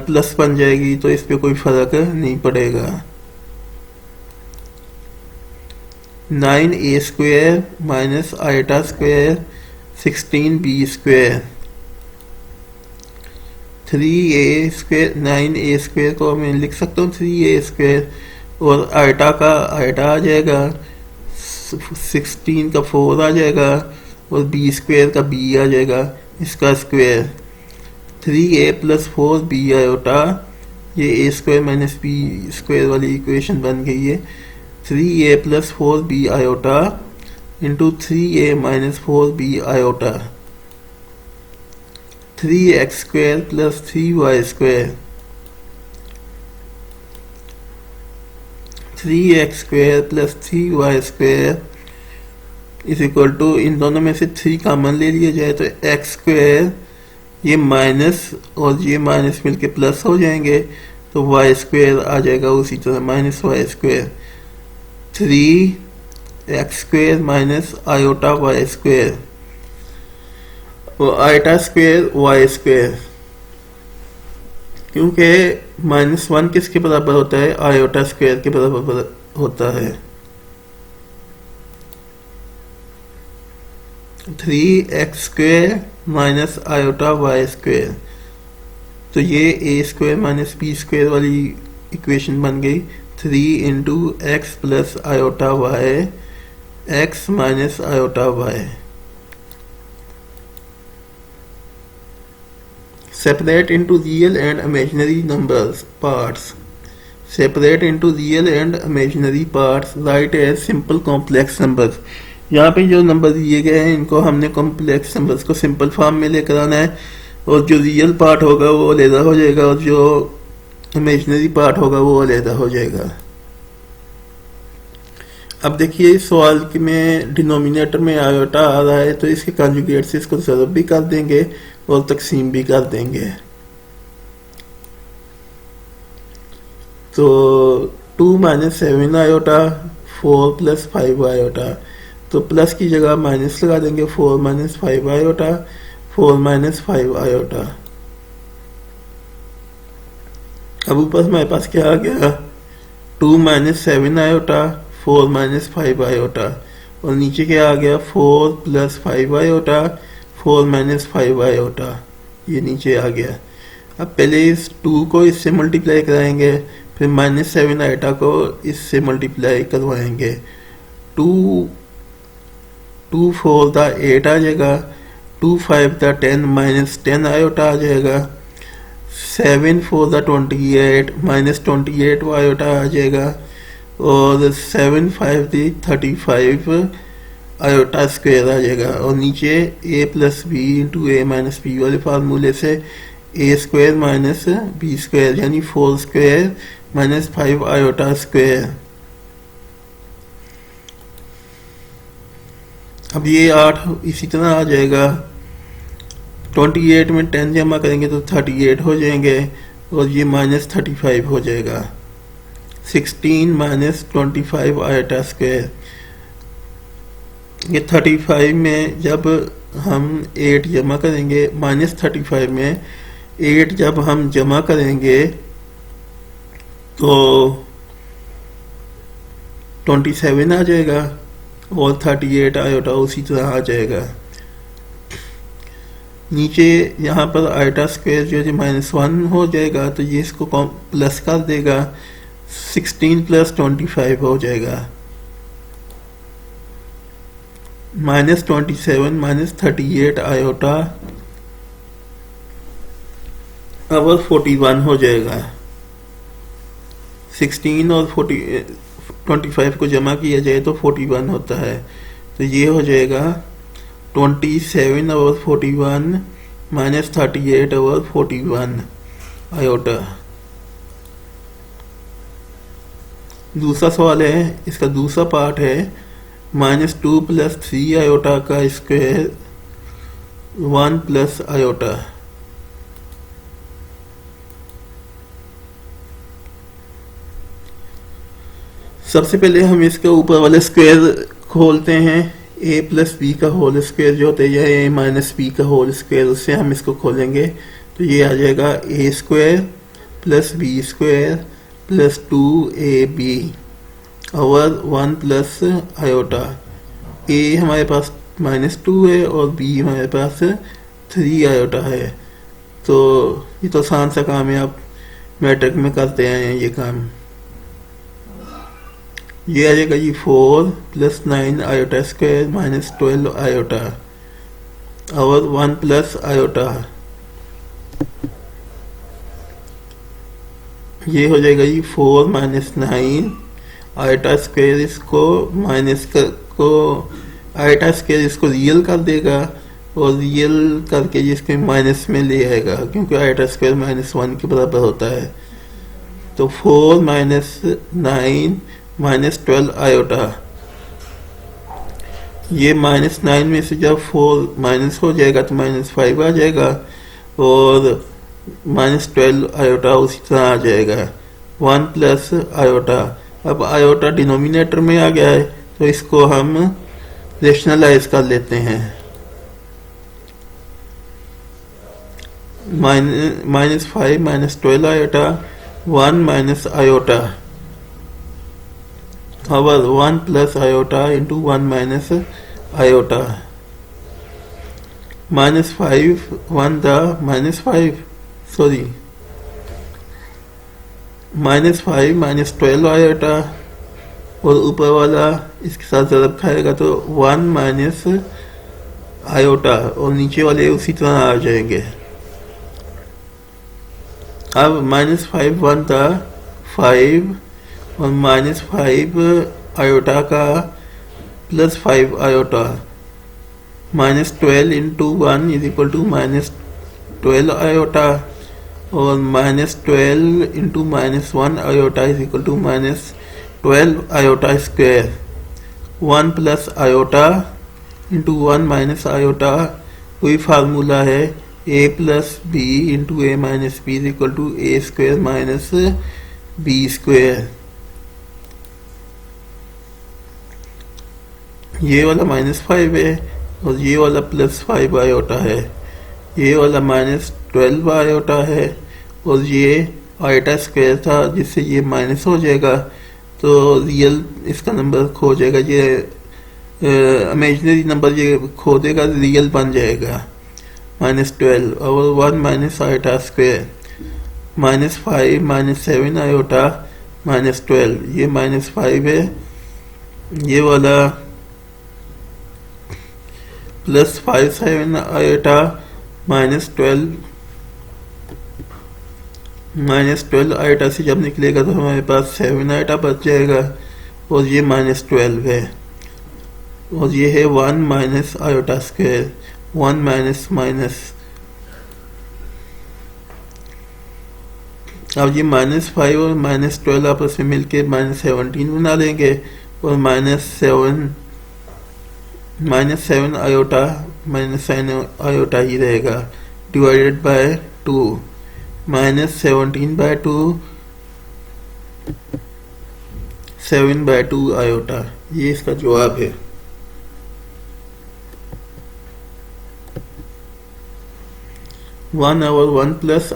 Speaker 1: प्लस बन जाएगी, तो इस पे कोई फर्क नहीं पड़ेगा। 9a square minus iota square 16b square, 3a square 9a square को मैं लिख सकता हूँ 3a स्क्वायर, और आयोटा का आयोटा आ जाएगा, 16 का 4 आ जाएगा, और b स्क्वायर का b आ जाएगा, इसका square 3a plus 4b iota, ये a square minus b square वाली इक्वेशन बन गई है। 3a plus 4b iota into 3a minus 4b iota, 3x square plus 3y square, 3x square plus 3y square is equal to, इन दोनों में से 3 common ले लिया जाए तो x स्क्वायर, ये माइनस और ये माइनस मिलके प्लस हो जाएंगे, तो y स्क्वायर आ जाएगा उसी तरह minus y square, 3x square minus iota y square, और आयोटा स्क्वायर y स्क्वायर, क्योंकि -1 किसके बराबर होता है, आयोटा स्क्वायर के बराबर होता है। 3x square minus iota y square, तो ये a square minus b square वाली इक्वेशन बन गई। 3 into x plus iota y, x minus iota y। Separate into real and imaginary numbers parts. Separate into real and imaginary parts. Write as simple complex numbers. यहाँ पे जो number दिए गए हैं इनको हमने कॉम्प्लेक्स नंबर्स को सिंपल फॉर्म में लेकर आना है, और जो रियल पार्ट होगा वो अलहदा हो जाएगा और जो इमेजिनरी पार्ट होगा वो अलहदा हो जाएगा। अब देखिए इस सवाल के में डिनोमिनेटर में आयोटा आ रहा है तो इसके कॉन्जुगेट से इसको ज़रब भी कर देंगे और तकसीम भी कर देंगे। तो 2 माइनस 7 आयोटा 4 प्लस 5 आयोटा, तो प्लस की जगह माइनस लगा देंगे, 4 माइनस 5 आयोटा 4 माइनस 5 आयोटा। अब ऊपर हमारे पास क्या आ गया 2 माइनस 7 आयोटा 4 माइनस 5 आयोटा, और नीचे क्या आ गया 4 प्लस 5 आयोटा 4 माइनस 5 आयोटा, ये नीचे आ गया। अब पहले इस 2 को इससे मल्टीप्लाई कराएंगे, फिर माइनस 7 आयोटा को इससे मल्टीप्लाई करवाएंगे। 2 4 दा 8 आ जाएगा, 2 5 दा 10 माइनस 10 आयोटा आ जाएगा, 7 4 दा 28 माइनस 28 आयोटा आ जाएगा, और 7 5 दी 35 आयोटा स्क्वायर आ जाएगा। और नीचे a plus B into A minus b वाले फार्मूले से a square minus B square यानी 4 स्क्वायर माइनस 5 आयोटा स्क्वायर। अब ये 8 इसी तरह आ जाएगा, 28 में 10 जमा करेंगे तो 38 हो जाएंगे, और ये माइनस 35 हो जाएगा। 16 माइनस 25 आयोटा स्क्वायर, ये 35 में जब हम 8 जमा करेंगे, माइनस 35 में 8 जब हम जमा करेंगे तो 27 आ जाएगा, और 38 आयोटा उसी तरह आ जाएगा। नीचे यहाँ पर आयोटा स्क्वायर जो है -1 हो जाएगा, तो ये इसको प्लस कर देगा, 16 प्लस 25 हो जाएगा, -27 माइनस 38 आयोटा अब 41 हो जाएगा। 16 और 25 को जमा किया जाए तो 41 होता है, तो ये हो जाएगा 27 और 41 माइनस 38 और 41 आयोटा। दूसरा सवाल है, इसका दूसरा पार्ट है -2 प्लस 3 आयोटा का स्क्वायर 1 प्लस आयोटा। सबसे पहले हम इसके ऊपर वाले स्क्वायर खोलते हैं, a प्लस बी का होल स्क्वायर जो होता है या a माइनस बी का होल स्क्वायर, उससे हम इसको खोलेंगे तो ये आ जाएगा a square plus b square plus 2ab और 1 प्लस आयोटा। a हमारे पास -2 है और b हमारे पास 3 आयोटा है, तो ये तो आसान सा काम है, आप मैट्रिक में करते हैं ये काम। ये आ जाएगा जी 4 plus 9 iota square minus 12 iota और 1 प्लस आयोटा। ये हो जाएगा जी 4 माइनस 9 आयोटा स्क्वायर, इसको माइनस को आयोटा स्क्वायर इसको रियल कर देगा और रियल करके इसके माइनस में ले आएगा, क्योंकि आयोटा स्क्वायर -1 के बराबर होता है। तो 4 माइनस 9 माइनस 12 आयोटा, ये -9 में से जब 4 माइनस हो जाएगा तो -5 आ जाएगा, और -12 आयोटा उसी तरह आ जाएगा, 1 प्लस आयोटा। अब आयोटा डिनोमिनेटर में आ गया है तो इसको हम रेशनलाइज कर लेते हैं। -5 माइनस 12 आयोटा 1 माइनस आयोटा और 1 plus iota into 1 minus iota. -5 1 दा -5 सॉरी -5 माइनस 12 आयोटा, और ऊपर वाला इसके साथ ज़रब खाएगा तो 1 माइनस आयोटा, और नीचे वाले उसी तरह आ जाएंगे। अब -5 1 दा 5 और -5 आयोटा का plus 5 iota, -12 into 1 is equal to 12 iota, और -12 into -1 iota is equal to -12 iota square. 1 plus iota into 1 minus iota, कोई फार्मूला है a plus B into A minus B is equal to a square minus B square. ये वाला -5 है और ये वाला +5 iota है, ये वाला -12 आयोटा है और ये आयोटा स्क्वायर था जिससे ये माइनस हो जाएगा, तो रियल इसका नंबर खो जाएगा, ये इमेजिनरी नंबर ये खो देगा, रियल बन जाएगा -12 और 1 माइनस आयोटा स्क्वायर, -5 -7 आयोटा -12, ये -5 है, ये वाला +5 7 आयोटा -12 आयोटा से जब निकलेगा तो हमारे पास 7 आयोटा बच जाएगा और ये -12 है, और ये है 1 minus iota square, 1 minus minus. अब ये -5 और -12 आपस में मिलके -17 बना लेंगे और -7 आयोटा -7 आयोटा ही रहेगा डिवाइडेड बाय 2, -17/2 7/2 आयोटा, ये इसका जवाब है। 1/1 प्लस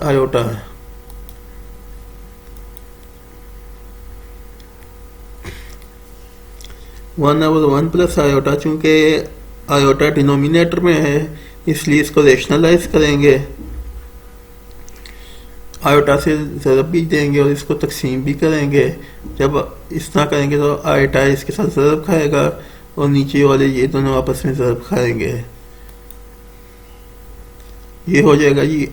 Speaker 1: आयोटा, चूंकि आयोटा डिनोमिनेटर में है इसलिए इसको रेशनलाइज करेंगे, आयोटा से ज़रब भी देंगे और इसको तकसीम भी करेंगे। जब इस तरह करेंगे तो आयोटा इसके साथ ज़रब खाएगा और नीचे वाले ये दोनों आपस में ज़रब खाएंगे, ये हो जाएगा जी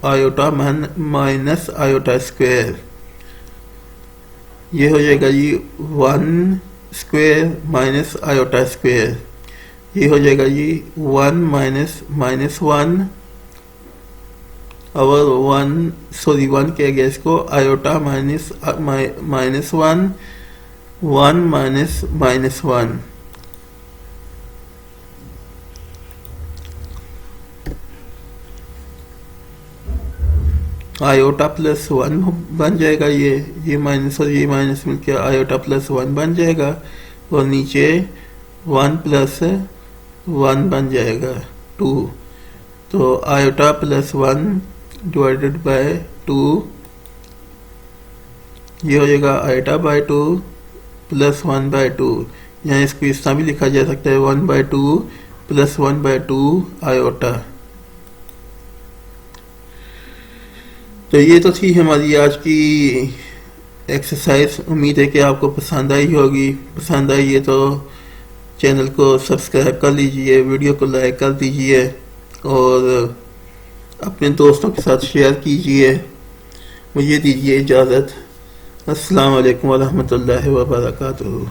Speaker 1: आयोटा माइनस आयोटा स्क्वायर, ये हो जाएगा जी 1 स्क्वायर माइनस आयोटा स्क्वायर, ये हो जाएगा जी 1 माइनस -1 और 1 किया गया इसको आयोटा -1 1 माइनस -1, आयोटा +1 बन जाएगा, ये माइनस और ये माइनस मिलके आयोटा +1 बन जाएगा और नीचे 1 + 1 बन जाएगा 2, तो आयोटा +1 डिवाइडेड बाय 2, ये हो जाएगा आयोटा बाय 2 + 1/2, यहाँ इसको इस तरह भी लिखा जा सकता है 1/2 + 1/2 आयोटा। तो ये तो थी हमारी आज की एक्सरसाइज, उम्मीद है कि आपको पसंद आई होगी। पसंद आई है तो चैनल को सब्सक्राइब कर लीजिए, वीडियो को लाइक कर दीजिए और अपने दोस्तों के साथ शेयर कीजिए। मुझे दीजिए इजाज़त। अस्सलाम वालेकुम व रहमतुल्लाहि व बरकातुहू।